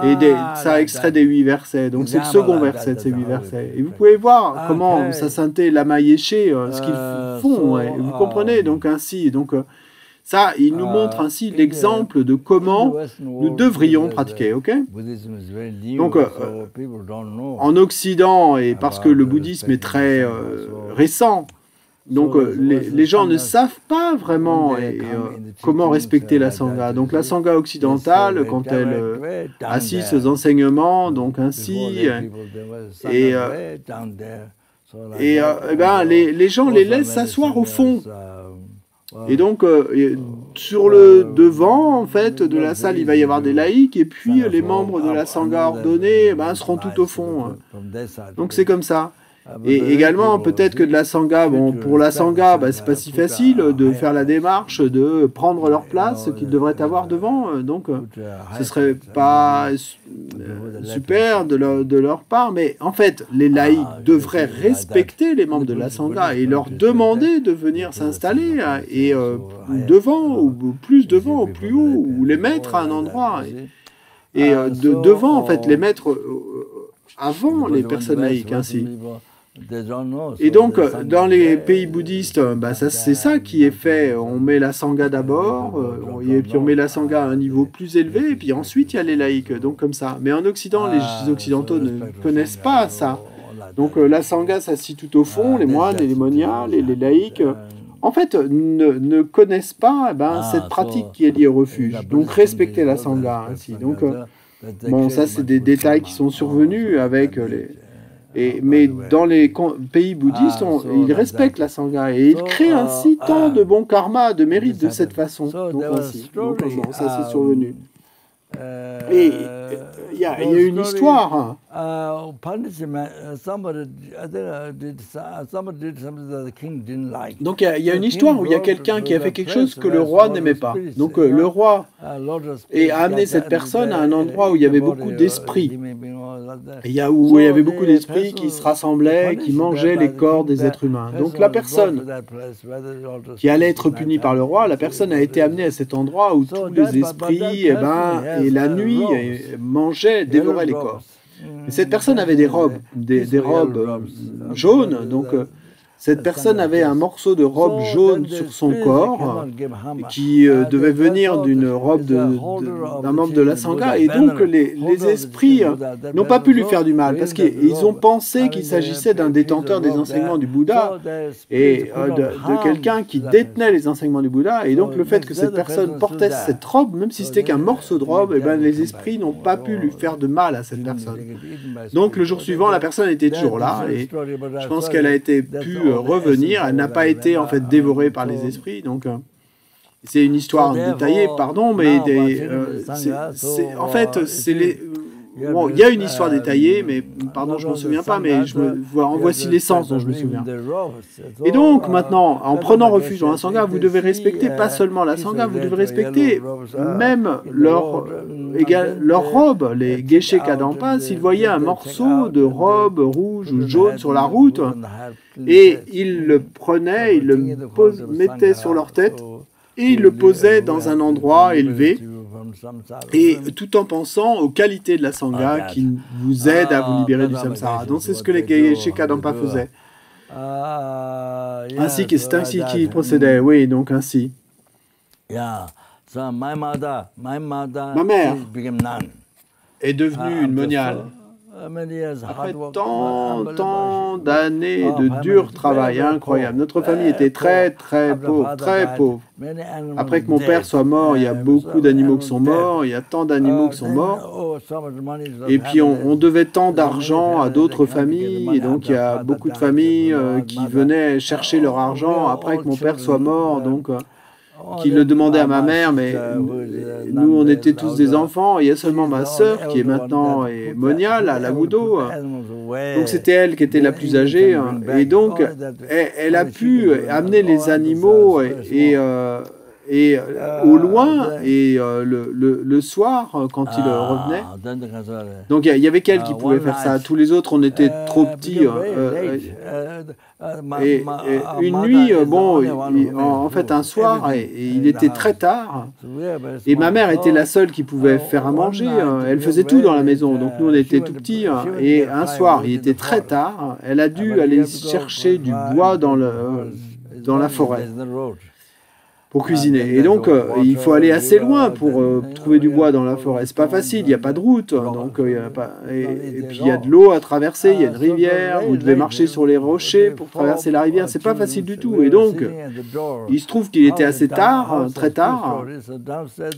Et ça extrait des 8 versets, donc c'est le second verset de ces 8 versets. Et vous pouvez voir comment sa sainteté Lama Yeshe, ce qu'ils font, ouais. Vous comprenez, donc ainsi, donc... Ça, il nous montre ainsi l'exemple de comment nous devrions pratiquer, ok? Donc, en Occident, et parce que le bouddhisme est très récent, donc les gens ne savent pas vraiment comment respecter la Sangha. Donc la Sangha occidentale, quand elle assiste aux enseignements, donc ainsi, et ben, les gens les laissent s'asseoir au fond. Et donc, sur le devant, en fait, de la salle, il va y avoir des laïcs, et puis les membres de la Sangha ordonnée seront tout au fond. Donc, c'est comme ça. Et également, peut-être que de la Sangha, bon, pour la Sangha, c'est pas si facile de faire la démarche, de prendre leur place qu'ils devraient avoir devant. Donc, ce serait pas super de leur part. Mais en fait, les laïcs devraient respecter les membres de la Sangha et leur demander de venir s'installer et devant, ou plus devant, ou plus haut, ou les mettre à un endroit. Et devant, en fait, les mettre avant les personnes laïques, ainsi. Et donc, dans les pays bouddhistes, c'est ça qui est fait. On met la Sangha d'abord, et puis on met la Sangha à un niveau plus élevé, et puis ensuite il y a les laïcs, donc comme ça. Mais en Occident, les Occidentaux ne connaissent pas ça. Donc la Sangha s'assit tout au fond, les moines et les moniales et les laïcs, en fait, ne connaissent pas cette pratique qui est liée au refuge. Donc respecter la Sangha ainsi. Donc, Bon, ça, c'est des détails qui sont survenus avec les... mais dans les pays bouddhistes, ils respectent la sangha et ils créent ainsi tant de bon karma, de mérite de cette façon. Donc, ainsi. Donc, ça, c'est survenu. Et il y a une histoire. Donc il y a une histoire où il y a quelqu'un qui a fait quelque chose que le roi n'aimait pas. Donc le roi a amené cette personne à un endroit où il y avait beaucoup d'esprits. Où il y avait beaucoup d'esprits qui se rassemblaient, qui mangeaient les corps des êtres humains. Donc la personne qui allait être punie par le roi, la personne a été amenée à cet endroit où tous les esprits, et la nuit, mangeaient, dévoraient les corps. Et cette personne avait des robes, des robes jaunes, donc cette personne avait un morceau de robe jaune sur son corps qui devait venir d'une robe d'un membre de la Sangha. Et donc les esprits n'ont pas pu lui faire du mal parce qu'ils ont pensé qu'il s'agissait d'un détenteur des enseignements du Bouddha et de quelqu'un qui détenait les enseignements du Bouddha. Et donc le fait que cette personne portait cette robe, même si c'était qu'un morceau de robe, et ben, les esprits n'ont pas pu lui faire de mal à cette personne. Donc le jour suivant, la personne était toujours là et je pense qu'elle a été pu revenir, elle n'a pas été en fait dévorée par les esprits, donc c'est une histoire détaillée, pardon, mais en fait c'est les... Bon, il y a une histoire détaillée, mais pardon, je ne m'en souviens pas, mais en voici l'essence dont je me souviens. Et donc, maintenant, en prenant refuge dans la Sangha, vous devez respecter pas seulement la Sangha, vous devez respecter même leur robe, les Geshe Kadampa. S'ils voyaient un morceau de robe rouge ou jaune sur la route, et ils le prenaient, ils le mettaient sur leur tête, et ils le posaient dans un endroit élevé, et tout en pensant aux qualités de la Sangha qui vous aident à vous libérer du samsara. Donc c'est ce que les Geshe Kadampa faisaient. C'est ainsi qu'ils procédaient, oui, donc ainsi. Ma mère est devenue une moniale. Après tant d'années de dur travail incroyable. Notre famille était très pauvre, très pauvre. Après que mon père soit mort, il y a beaucoup d'animaux qui sont morts, il y a tant d'animaux qui sont morts. Et puis on devait tant d'argent à d'autres familles, et donc il y a beaucoup de familles qui venaient chercher leur argent après que mon père soit mort, donc... qui le demandait à ma mère, mais nous, on était tous des enfants. Il y a seulement ma sœur, qui est maintenant moniale à Lagudo. Donc, c'était elle qui était la plus âgée. Et donc, elle a pu amener les animaux au loin, et le soir, quand il revenait. Donc, il y avait qu'elle qui pouvait faire ça. Tous les autres, on était trop petits. Et une nuit, en fait, un soir, et il était très tard, et ma mère était la seule qui pouvait faire à manger. Elle faisait tout dans la maison, donc nous, on était tout petits. Et un soir, il était très tard, elle a dû aller chercher du bois dans la forêt pour cuisiner. Et donc, il faut aller assez loin pour trouver du bois dans la forêt. C'est pas facile, il n'y a pas de route. Donc, et puis, il y a de l'eau à traverser, il y a une rivière, vous devez marcher sur les rochers pour traverser la rivière. C'est pas facile du tout. Et donc, il se trouve qu'il était assez tard, très tard.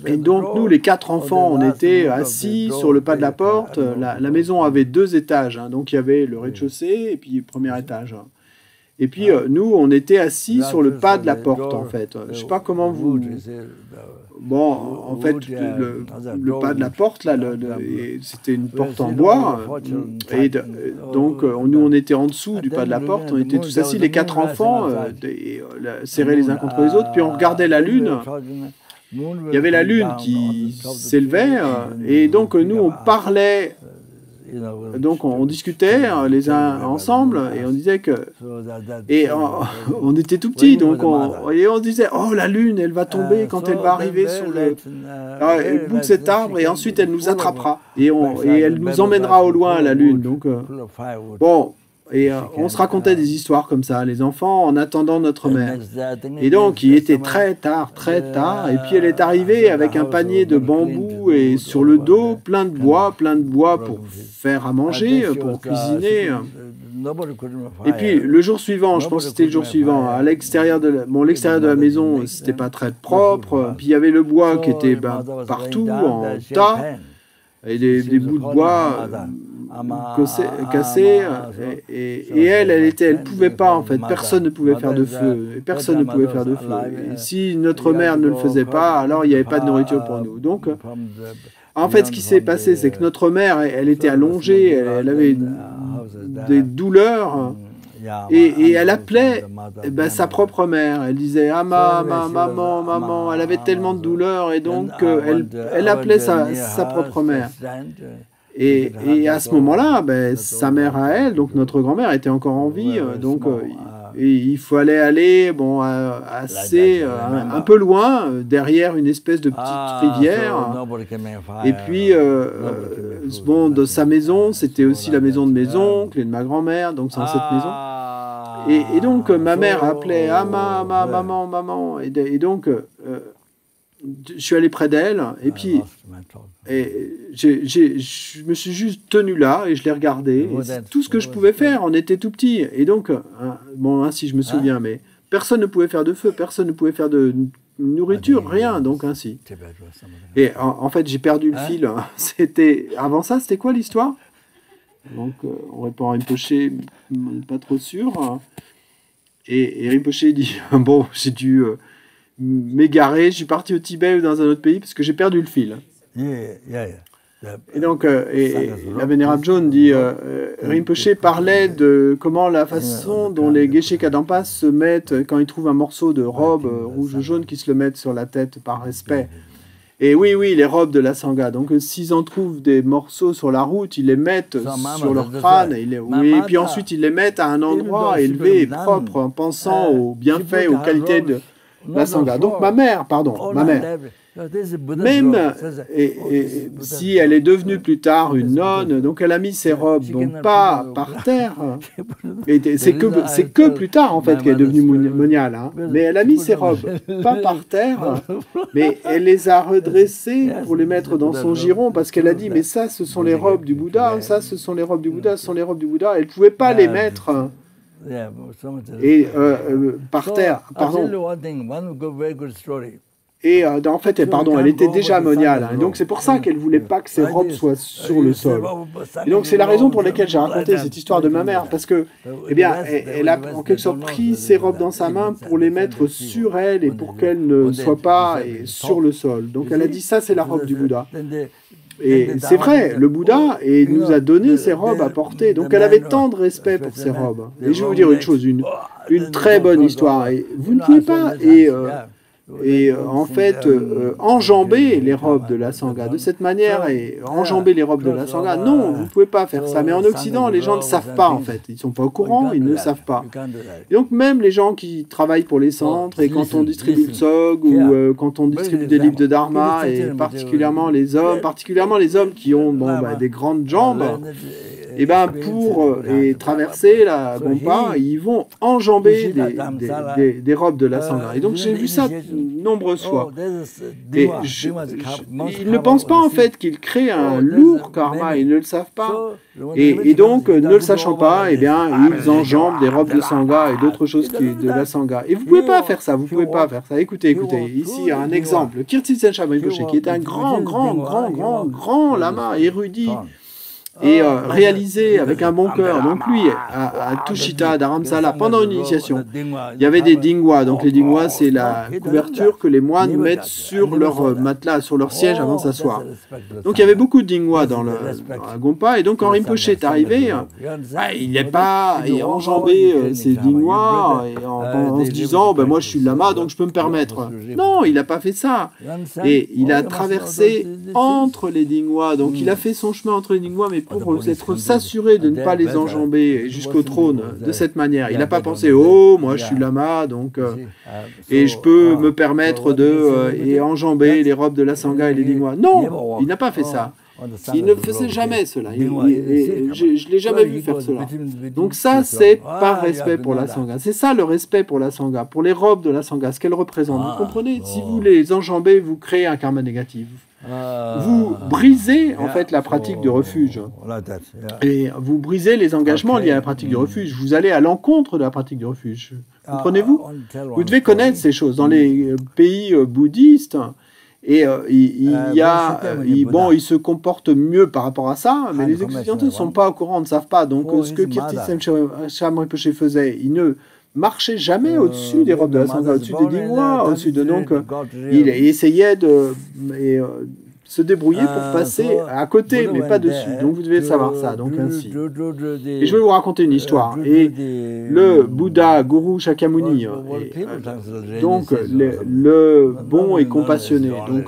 Et donc, nous, les 4 enfants, on était assis sur le pas de la porte. La maison avait 2 étages. Donc, il y avait le rez-de-chaussée et puis le premier étage. Et puis, nous, on était assis sur le pas de la porte, en fait. Je ne sais pas comment vous... Bon, en fait, le pas de la porte, là, c'était une porte en bois. Et donc, nous, on était en dessous du pas de la porte. On était tous assis, les 4 enfants, serrés les uns contre les autres. Puis, on regardait la lune. Il y avait la lune qui s'élevait. Et donc, nous, on parlait... Donc on discutait les uns ensemble et on disait que... Et on était tout petits, donc on disait « Oh, la lune, elle va tomber quand elle va arriver sur le bout de cet arbre et ensuite elle nous attrapera et elle nous emmènera au loin, la lune. » Donc, bon, et on se racontait des histoires comme ça, les enfants, en attendant notre mère. Et donc, il était très tard, et puis elle est arrivée avec un panier de bambou et sur le dos, plein de bois pour faire à manger, pour cuisiner. Et puis, le jour suivant, je pense que c'était le jour suivant, à l'extérieur l'extérieur de la maison, c'était pas très propre, puis il y avait le bois qui était partout, en tas. et des bouts de bois cassés. Et elle pouvait pas, en fait. Personne ne pouvait faire de feu. Et personne ne pouvait faire de feu. Et si notre mère ne le faisait pas, alors il n'y avait pas de nourriture pour nous. Donc, en fait, ce qui s'est passé, c'est que notre mère, elle était allongée, elle avait des douleurs. Et elle appelait sa propre mère. Elle disait « Ah, maman, maman ». Elle avait tellement de douleurs et donc elle appelait sa propre mère. Et à ce moment-là, sa mère à elle, donc notre grand-mère, était encore en vie. Donc et il fallait aller un peu loin, derrière une espèce de petite rivière. Et puis, de sa maison, c'était aussi la maison de mes oncles et de ma grand-mère, donc c'est dans cette maison. Et donc, ma mère appelait « Ah, maman, maman ». Et donc, je suis allé près d'elle, et puis je me suis juste tenu là, et je l'ai regardé. C'est tout ce que je pouvais faire, on était tout petits. Et donc, ainsi je me souviens, mais personne ne pouvait faire de feu, personne ne pouvait faire de nourriture, rien, donc ainsi. Et en fait, j'ai perdu le fil. Avant ça, c'était quoi l'histoire? Donc, on répond à Rinpoche, pas trop sûr. Et Rinpoche dit, bon, j'ai dû m'égarer, je suis parti au Tibet ou dans un autre pays parce que j'ai perdu le fil. Et donc, la Vénérable Joan dit, Rinpoche parlait de comment la façon dont les Geshe Kadampa se mettent, quand ils trouvent un morceau de robe rouge ou jaune, qu'ils se le mettent sur la tête par respect. Et oui, les robes de la Sangha. Donc, s'ils en trouvent des morceaux sur la route, ils les mettent sur leur crâne. Et puis ensuite, ils les mettent à un endroit élevé et propre, en pensant aux bienfaits, aux qualités de la Sangha. Donc, ma mère, même si elle est devenue plus tard une nonne, donc elle a mis ses robes, donc pas par terre. C'est que plus tard, en fait, qu'elle est devenue moniale. Hein. Mais elle a mis ses robes, pas par terre, mais elle les a redressées pour les mettre dans son giron, parce qu'elle a dit, mais ça, ce sont les robes du Bouddha, ça, ce sont les robes du Bouddha, ce sont les robes du Bouddha. Elle ne pouvait pas les mettre par terre, pardon. Et en fait, elle était déjà moniale. Hein, donc c'est pour ça qu'elle ne voulait pas que ses robes soient sur le sol. Et donc c'est la raison pour laquelle j'ai raconté cette histoire de ma mère. Parce que, elle a en quelque sorte pris ses robes dans sa main pour les mettre sur elle et pour qu'elles ne soient pas sur le sol. Donc elle a dit, ça c'est la robe du Bouddha. Et c'est vrai, le Bouddha nous a donné ses robes à porter. Donc elle avait tant de respect pour ses robes. Et je vais vous dire une chose, une très bonne histoire. Et vous ne pouvez pas... en fait, enjamber les robes de la Sangha de cette manière, et enjamber les robes de la Sangha, non, vous ne pouvez pas faire ça. Mais en Occident, les gens ne savent pas, en fait. Ils ne sont pas au courant, ils ne savent pas. Et donc, même les gens qui travaillent pour les centres, et quand on distribue le tsog, ou quand on distribue des livres de Dharma, et particulièrement les hommes qui ont des grandes jambes, et pour traverser la Gompa, ils vont enjamber des robes de la Sangha. Et donc, j'ai vu ça nombreuses fois. Et ils ne pensent pas en fait qu'ils créent un lourd karma, ils ne le savent pas. Et donc, ne le sachant pas, ils enjambent des robes de Sangha et d'autres choses de la Sangha. Et vous ne pouvez pas faire ça, vous ne pouvez pas faire ça. Écoutez, ici un exemple. Kirti Sen Rinpoche, qui est un grand lama érudit, et réalisé avec un bon cœur. Donc lui, à Tushita, Dharamsala, pendant une initiation, il y avait des dingwa. Donc les dingwa, c'est la couverture que les moines mettent sur leur matelas, sur leur siège avant de s'asseoir. Donc il y avait beaucoup de dingwa dans la Gompa. Et donc quand Rinpoche est arrivé, il n'est pas enjambé ces dingwa en se disant, moi je suis lama, donc je peux me permettre. Non, il n'a pas fait ça. Et il a traversé entre les dingwa. Donc il a fait son chemin entre les dingwa, mais pour s'assurer de ne pas les enjamber jusqu'au trône de cette manière. Il n'a pas pensé, moi je suis lama, donc et je peux me permettre de enjamber les robes de la Sangha et les dingwa. Non, il n'a pas fait ça. Il ne faisait jamais cela. Je ne l'ai jamais vu faire cela. Donc ça, c'est par respect pour la Sangha. C'est ça le respect pour la Sangha, pour les robes de la Sangha, ce qu'elles représentent. Vous comprenez? Si vous les enjambez, vous créez un karma négatif. Vous brisez en fait la pratique du refuge. Et vous brisez les engagements liés à la pratique du refuge. Vous allez à l'encontre de la pratique du refuge. Comprenez-vous? Vous devez connaître ces choses. Dans les pays bouddhistes, Et bon, il se comporte mieux par rapport à ça, mais les Occidentaux ne sont pas au courant, ne savent pas. Donc, ce que Kirti Shem Rinpoche faisait, il ne marchait jamais au-dessus des robes de la Sangha, au-dessus des Dingwa, au-dessus de... Donc, il essayait de se débrouiller pour passer à côté, mais pas dessus. Donc, vous devez savoir ça, donc ainsi. Et je vais vous raconter une histoire. Et le Bouddha, Guru Shakyamuni, donc le bon et compassionné, donc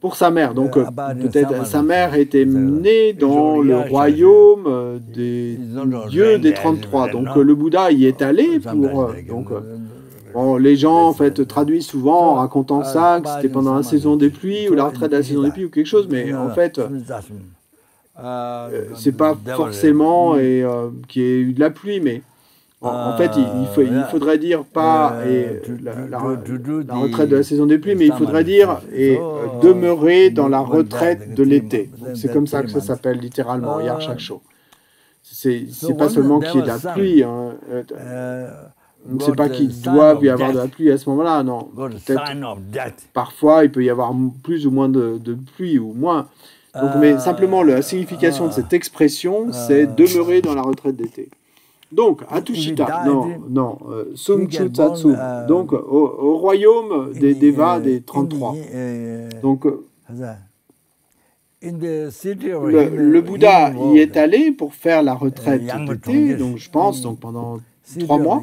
pour sa mère, donc peut-être sa mère était née dans le royaume des dieux des 33. Donc le Bouddha y est allé pour... Bon, les gens en fait traduisent souvent en racontant ça, que c'était pendant la saison des pluies ou la retraite de la saison des pluies ou quelque chose, mais en fait, c'est pas forcément qu'il y ait eu de la pluie, mais en fait, il faudrait dire pas la retraite de la saison des pluies, mais il faudrait dire demeurer dans la retraite de l'été. C'est comme ça que ça s'appelle littéralement, Yar Shaksho. C'est pas seulement qu'il y ait de la pluie. Donc c'est pas qu'il doit y avoir de la pluie à ce moment-là, non. Peut-être parfois il peut y avoir plus ou moins de pluie ou moins. Donc, mais simplement la signification de cette expression, c'est demeurer dans la retraite d'été. Donc, Atushita, Sumchu Tatsu, donc au royaume des Devas des 33. Donc, le Bouddha y est allé pour faire la retraite d'été, donc je pense, donc pendant 3 mois.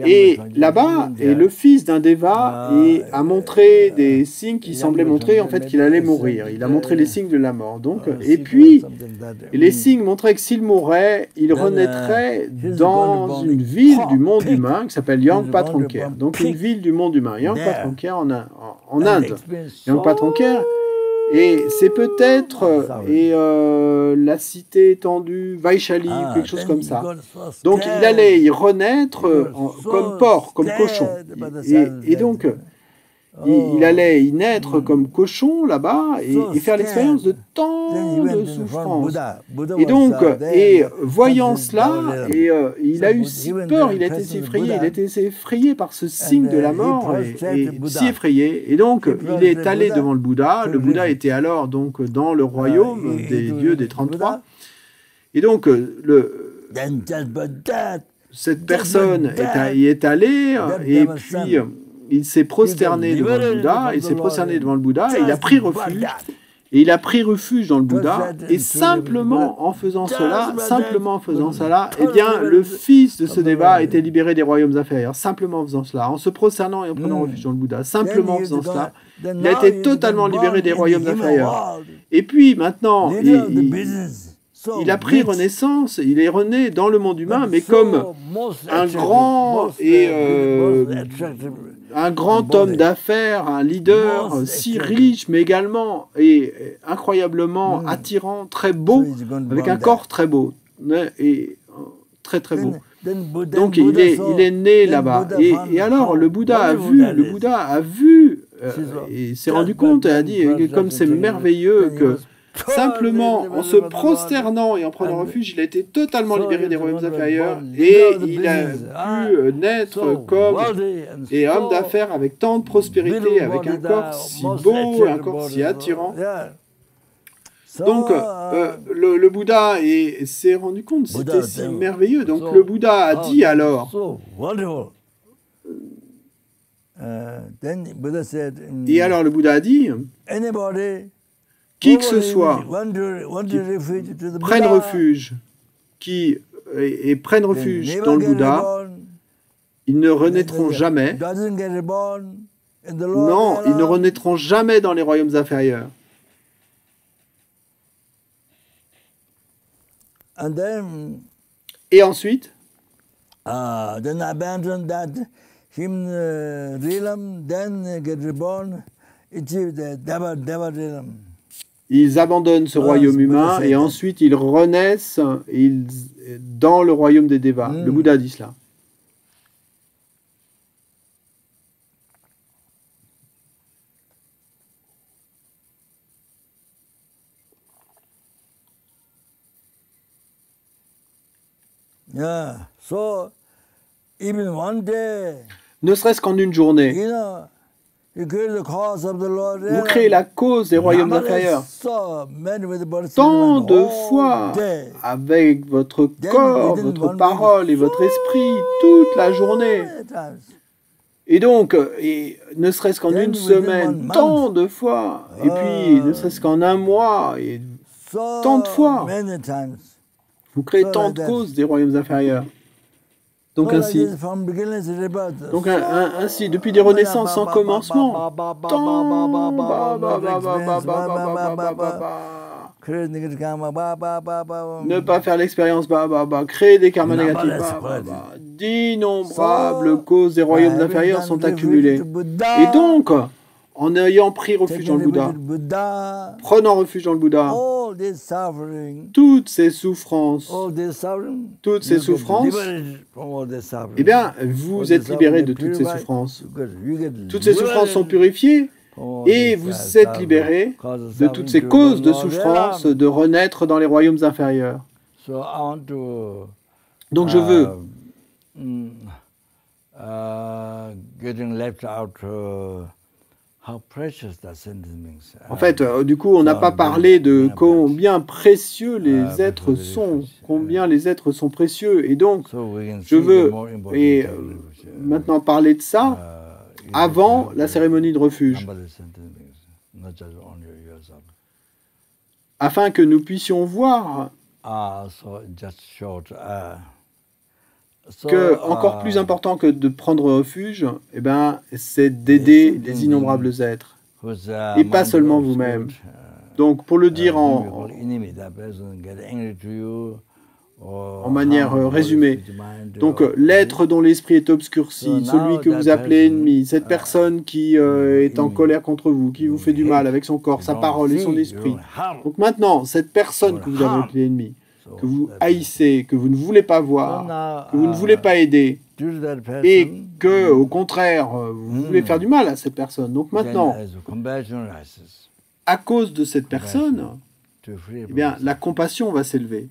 Et là-bas, le fils d'un Deva a montré des signes qui semblaient montrer en fait qu'il allait mourir. Il a montré les signes de la mort. Donc, et puis, les signes montraient que s'il mourait, il renaîtrait dans une ville du monde humain qui s'appelle Yangpa Trongkher. Donc, une ville du monde humain, Yangpa Trongkher en Inde. Yangpa Trongkher. Et c'est peut-être la cité étendue, Vaishali, ou quelque chose comme ça. Donc il allait y renaître comme porc, comme cochon. Et donc il allait y naître comme cochon là-bas et faire l'expérience de tant de souffrances. Et donc, voyant cela, il a eu si peur, il a été si effrayé par ce signe de la mort, et si effrayé. Et donc, il est allé devant le Bouddha. Le Bouddha était alors donc dans le royaume des dieux des 33. Et donc, cette personne y est allée, et puis... il s'est prosterné devant le Bouddha, et il a pris refuge. Et il a pris refuge dans le Bouddha, et simplement en faisant cela, eh bien, le fils de ce Deva a été libéré des royaumes inférieurs, simplement en faisant cela, en se prosternant et en prenant refuge dans le Bouddha, simplement en faisant cela, il a été totalement libéré des royaumes inférieurs. Et puis maintenant, il a pris renaissance, il est rené dans le monde humain, mais comme un grand homme d'affaires, un leader si riche, mais également incroyablement attirant, très beau, avec un corps très beau, et très très beau. Donc il est né là-bas. Et alors le Bouddha a vu, et s'est rendu compte, et a dit, comme c'est merveilleux que simplement en se prosternant et en prenant refuge, il a été totalement libéré des royaumes inférieurs, et il a pu naître comme homme d'affaires avec tant de prospérité, avec un corps si beau, un corps si attirant. Donc le Bouddha s'est rendu compte, c'était si merveilleux. Donc le Bouddha a dit alors, et alors le Bouddha a dit, qui que ce soit qui prenne refuge, et prenne refuge dans le Bouddha, ils ne renaîtront jamais. Non, ils ne renaîtront jamais dans les royaumes inférieurs. Et ensuite, ils abandonnent ce royaume humain, et ensuite ils renaissent dans le royaume des Devas. Le Bouddha dit cela. Ne serait-ce qu'en une journée, Vous créez la cause des royaumes inférieurs. Tant de fois, avec votre corps, votre parole et votre esprit, toute la journée. Et donc, ne serait-ce qu'en une semaine, tant de fois. Et puis, ne serait-ce qu'en un mois, et tant de fois. Vous créez tant de causes des royaumes inférieurs. Donc ainsi, depuis des renaissances sans commencement, ne pas faire l'expérience, créer des karmas négatifs, d'innombrables causes des royaumes inférieurs sont accumulées. Et donc, en ayant pris refuge dans le Bouddha, prenant refuge dans le Bouddha, toutes ces souffrances, eh bien, vous êtes libérés de toutes ces souffrances. Toutes ces souffrances sont purifiées et vous êtes libérés de toutes ces causes de souffrance de renaître dans les royaumes inférieurs. Donc je veux en fait, du coup, on n'a pas parlé de combien précieux les êtres sont, combien les êtres sont précieux. Et donc, je veux maintenant parler de ça avant la cérémonie de refuge, afin que nous puissions voir que, encore plus important que de prendre refuge, eh ben, c'est d'aider les innombrables êtres, et pas seulement vous-même. Donc, pour le dire en manière résumée, donc l'être dont l'esprit est obscurci, celui que vous appelez ennemi, cette personne qui est en colère contre vous, qui vous fait du mal avec son corps, sa parole et son esprit. Donc maintenant, cette personne que vous avez appelée ennemi, que vous haïssez, que vous ne voulez pas voir, que vous ne voulez pas aider, et que, au contraire, vous voulez faire du mal à cette personne. Donc maintenant, à cause de cette personne, eh bien, la compassion va s'élever.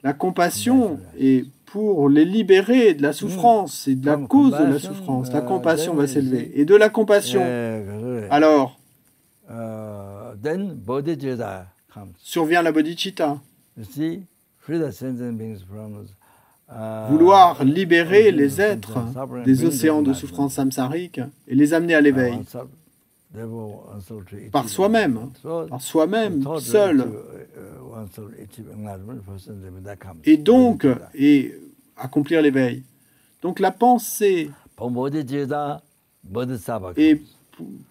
La compassion est pour les libérer de la souffrance et de la cause de la souffrance. La compassion va s'élever. Et de la compassion, alors, survient la bodhicitta. Vouloir libérer les êtres des océans de souffrance samsarique et les amener à l'éveil. Par soi-même, seul. Et donc, accomplir l'éveil. Donc la pensée est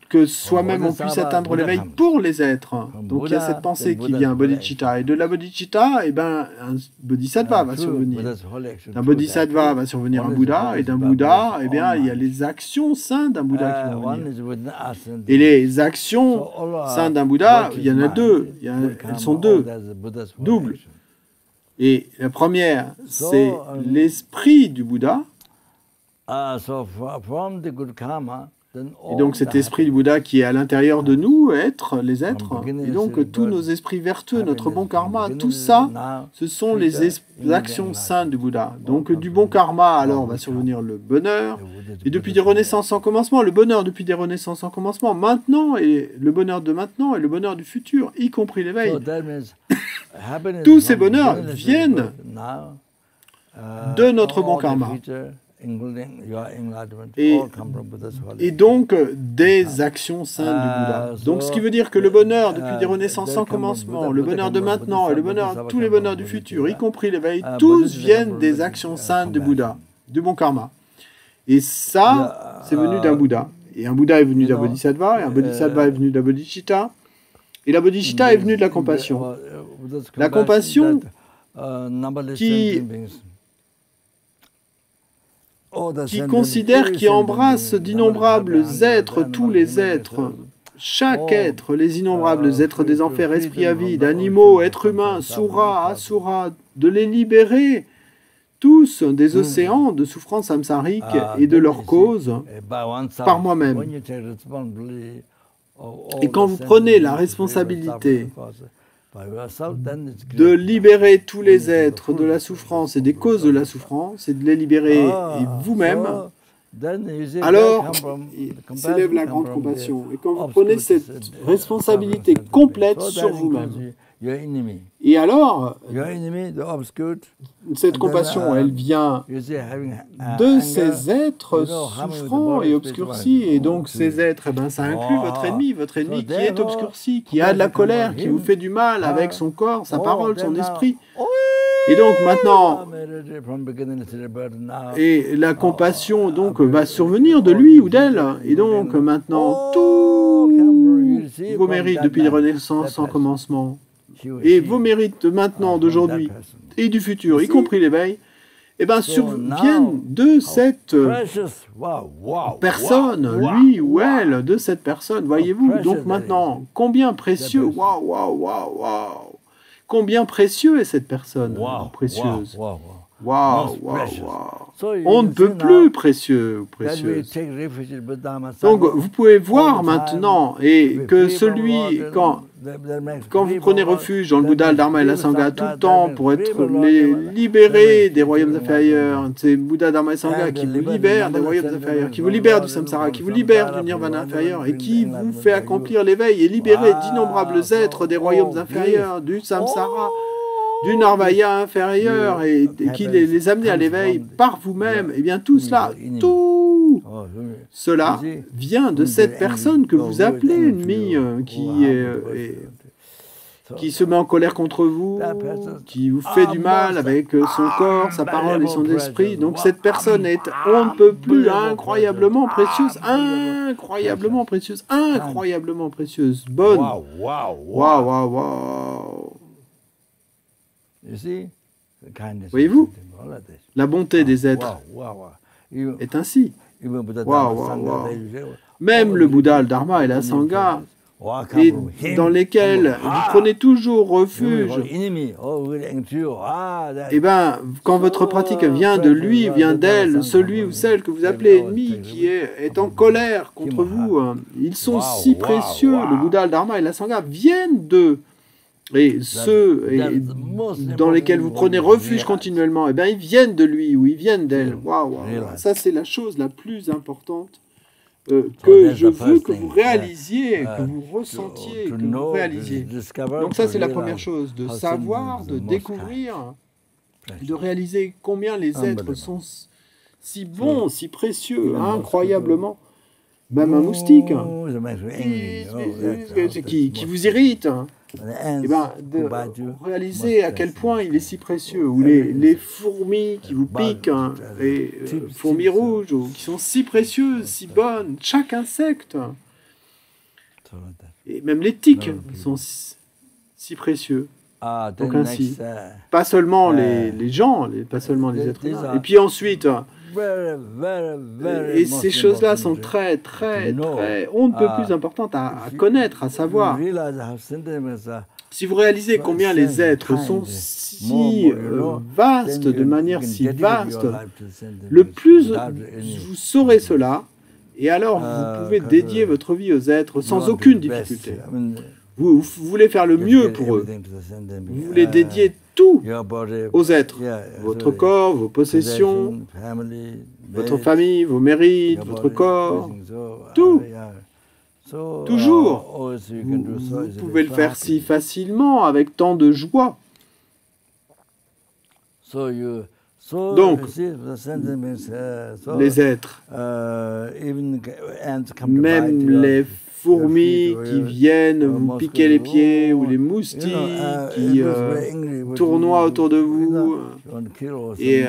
que soi-même on puisse atteindre l'éveil pour les êtres. Donc il y a cette pensée qui vient, bodhicitta. Et de la bodhicitta, eh ben, un bodhisattva va survenir. D'un bodhisattva va survenir un Bouddha, et d'un Bouddha, eh bien, il y a les actions saintes d'un Bouddha qui vont venir. Et les actions saintes d'un Bouddha, il y en a deux. Elles sont deux, doubles. Et la première, c'est l'esprit du Bouddha. Et donc cet esprit du Bouddha qui est à l'intérieur de nous, les êtres, et donc tous nos esprits vertueux, notre bon karma, tout ça, ce sont les actions saintes du Bouddha. Donc du bon karma, alors va survenir le bonheur, et depuis des renaissances sans commencement, le bonheur depuis des renaissances sans commencement, maintenant, et le bonheur de maintenant, et le bonheur du futur, y compris l'éveil. Tous ces bonheurs viennent de notre bon karma. Et donc des actions saintes du Bouddha. Donc ce qui veut dire que le bonheur depuis des renaissances sans commencement, le bonheur de maintenant et le bonheur, tous les bonheurs du futur, y compris l'éveil, tous viennent des actions saintes du Bouddha, du bon karma. Et ça, c'est venu d'un Bouddha. Et un Bouddha est venu d'un bodhisattva, et un bodhisattva est venu de la bodhicitta, et la bodhicitta est venue de la compassion. La compassion qui considère, qui embrasse d'innombrables êtres, tous les êtres, chaque être, les innombrables êtres des enfers, esprits avides, animaux, êtres humains, suras, asuras, de les libérer, tous des océans de souffrance samsarique et de leur cause, par moi-même. Et quand vous prenez la responsabilité de libérer tous les êtres de la souffrance et des causes de la souffrance, et de les libérer vous-même, alors s'élève la grande compassion. Et quand vous prenez cette responsabilité complète sur vous-même, et alors, cette compassion, elle vient de ces êtres souffrants et obscurcis. Et donc, ces êtres, eh ben, ça inclut votre ennemi qui est obscurci, qui a de la colère, qui vous fait du mal avec son corps, sa parole, son esprit. Et donc maintenant, et la compassion donc va survenir de lui ou d'elle. Et donc maintenant, tous vos mérites depuis les renaissances sans commencement, et vos mérites de maintenant, d'aujourd'hui et du futur, y compris l'éveil, eh ben, surviennent de cette personne, lui ou elle, de cette personne, voyez-vous. Donc maintenant, combien précieux, waouh, waouh, waouh, waouh, combien précieux est cette personne précieuse. Waouh, waouh, waouh. On ne peut plus précieux ou précieuse. Donc, vous pouvez voir maintenant, et que celui, quand vous prenez refuge dans le Bouddha, le Dharma et la Sangha tout le temps pour être libérés des royaumes inférieurs, c'est Bouddha, Dharma et Sangha qui vous libèrent des royaumes inférieurs, qui vous libèrent du samsara, qui vous libèrent du nirvana inférieur et qui vous fait accomplir l'éveil et libérer d'innombrables êtres des royaumes inférieurs, du samsara, du Narvaya inférieur et qui les amener à l'éveil par vous-même, et bien tout cela, tout cela vient de cette personne que vous appelez ennemi, qui se met en colère contre vous, qui vous fait du mal avec son corps, sa parole et son esprit. Donc cette personne est, on ne peut plus, incroyablement précieuse, incroyablement précieuse, incroyablement précieuse, bonne. Waouh, waouh, waouh. Voyez-vous, la bonté des êtres est ainsi. Même le Bouddha, le Dharma et la Sangha, et dans lesquels vous prenez toujours refuge, et bien, quand votre pratique vient de lui, vient d'elle, celui ou celle que vous appelez ennemi, qui est en colère contre vous, ils sont si précieux, le Bouddha, le Dharma et la Sangha viennent d'eux. Et ceux dans lesquels vous prenez refuge continuellement, eh bien, ils viennent de lui ou ils viennent d'elle. Waouh, ça c'est la chose la plus importante que je veux que vous réalisiez, que vous ressentiez, que vous réalisiez. Donc ça c'est la première chose, de savoir, de découvrir, de réaliser combien les êtres sont si bons, si précieux, incroyablement. Même un moustique qui vous irrite. Eh ben, de réaliser à quel point il est si précieux, ou les fourmis qui vous piquent, les fourmis rouges, qui sont si précieuses, si bonnes, chaque insecte, et même les tiques sont si précieux. Donc ainsi, pas seulement les gens, pas seulement les êtres humains. Et puis ensuite, et ces choses-là sont très, on ne peut plus importantes à connaître, à savoir. Si vous réalisez combien les êtres sont si vastes, de manière si vaste, le plus vous saurez cela, et alors vous pouvez dédier votre vie aux êtres sans aucune difficulté. Vous voulez faire le mieux pour eux. Vous voulez dédier tout aux êtres. Votre corps, vos possessions, votre famille, vos mérites, votre corps, tout. Toujours. Vous pouvez le faire si facilement, avec tant de joie. Donc, les êtres, même les fourmis qui viennent vous piquer les pieds, ou les moustiques qui tournoient autour de vous, et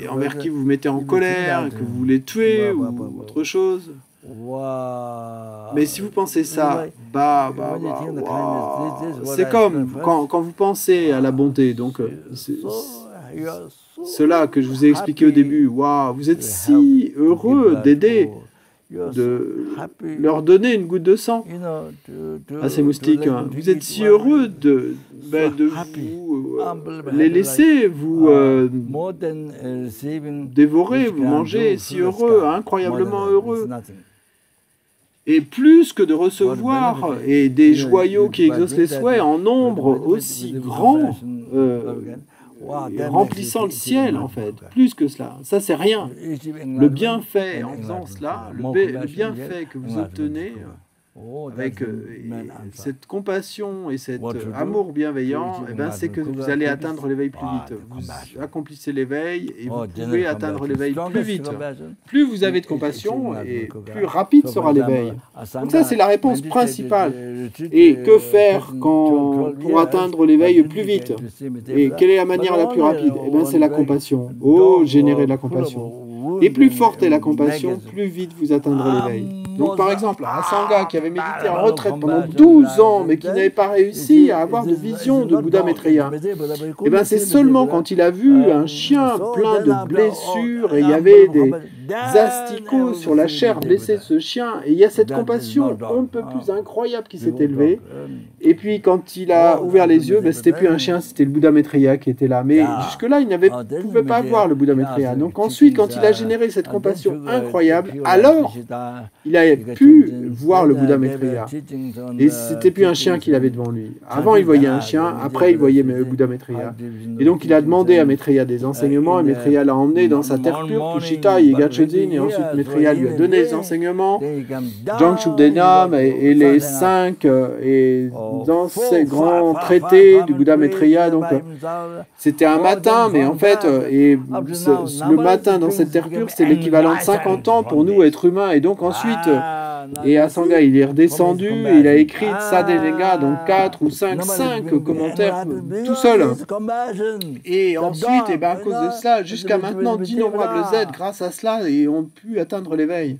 envers qui vous vous mettez en colère, que vous voulez tuer, ou autre chose. Mais si vous pensez ça, c'est comme quand vous pensez à la bonté, donc cela que je vous ai expliqué au début, vous êtes si heureux d'aider, de leur donner une goutte de sang à ces moustiques. Vous êtes si heureux de vous les laisser vous dévorer, vous manger, si heureux, incroyablement heureux. Et plus que de recevoir et des joyaux qui exaucent les souhaits en nombre aussi grand, remplissant le ciel, en fait, plus que cela. Ça, c'est rien. Le bienfait, en faisant cela, le bienfait que vous obtenez avec cette compassion et cet amour bienveillant, eh ben, c'est que vous allez atteindre l'éveil plus vite. Vous accomplissez l'éveil et vous pouvez atteindre l'éveil plus vite. Plus vous avez de compassion, et plus rapide sera l'éveil. Donc ça, c'est la réponse principale. Et que faire pour atteindre l'éveil plus vite? Et quelle est la manière la plus rapide? Eh bien, c'est la compassion. Oh, générer de la compassion. Et plus forte est la compassion, plus vite vous atteindrez l'éveil. Donc par exemple, Asanga qui avait médité en retraite pendant 12 ans, mais qui n'avait pas réussi à avoir de vision de Bouddha Maitreya, et bien c'est seulement quand il a vu un chien plein de blessures, et il y avait des asticots sur la chair blessée de ce chien, et il y a cette compassion on ne peut plus incroyable qui s'est élevée. Et puis quand il a ouvert les yeux, ben, c'était plus un chien, c'était le Bouddha Maitreya qui était là. Mais jusque-là, il ne pouvait pas voir le Bouddha Maitreya. Donc ensuite, quand il a généré cette compassion incroyable, alors il a pu voir le Bouddha Maitreya. Et c'était plus un chien qu'il avait devant lui. Avant, il voyait un chien, après, il voyait le Bouddha Maitreya. Et donc, il a demandé à Maitreya des enseignements, et Maitreya l'a emmené dans sa terre pure, Tushita et Gachojin, et ensuite Maitreya lui a donné les enseignements, Jangshubdenam et les 5, et dans ces grands traités du Bouddha Maitreya. Donc, c'était un matin, mais en fait, le matin dans cette terre pure, c'était l'équivalent de 50 ans pour nous, êtres humains. Et donc ensuite, et Asanga, il est redescendu, et il a écrit Tsadenega, donc 4 ou 5 commentaires tout seul. Et ensuite, et ben, à cause de cela, jusqu'à maintenant, d'innombrables êtres, grâce à cela, et ont pu atteindre l'éveil.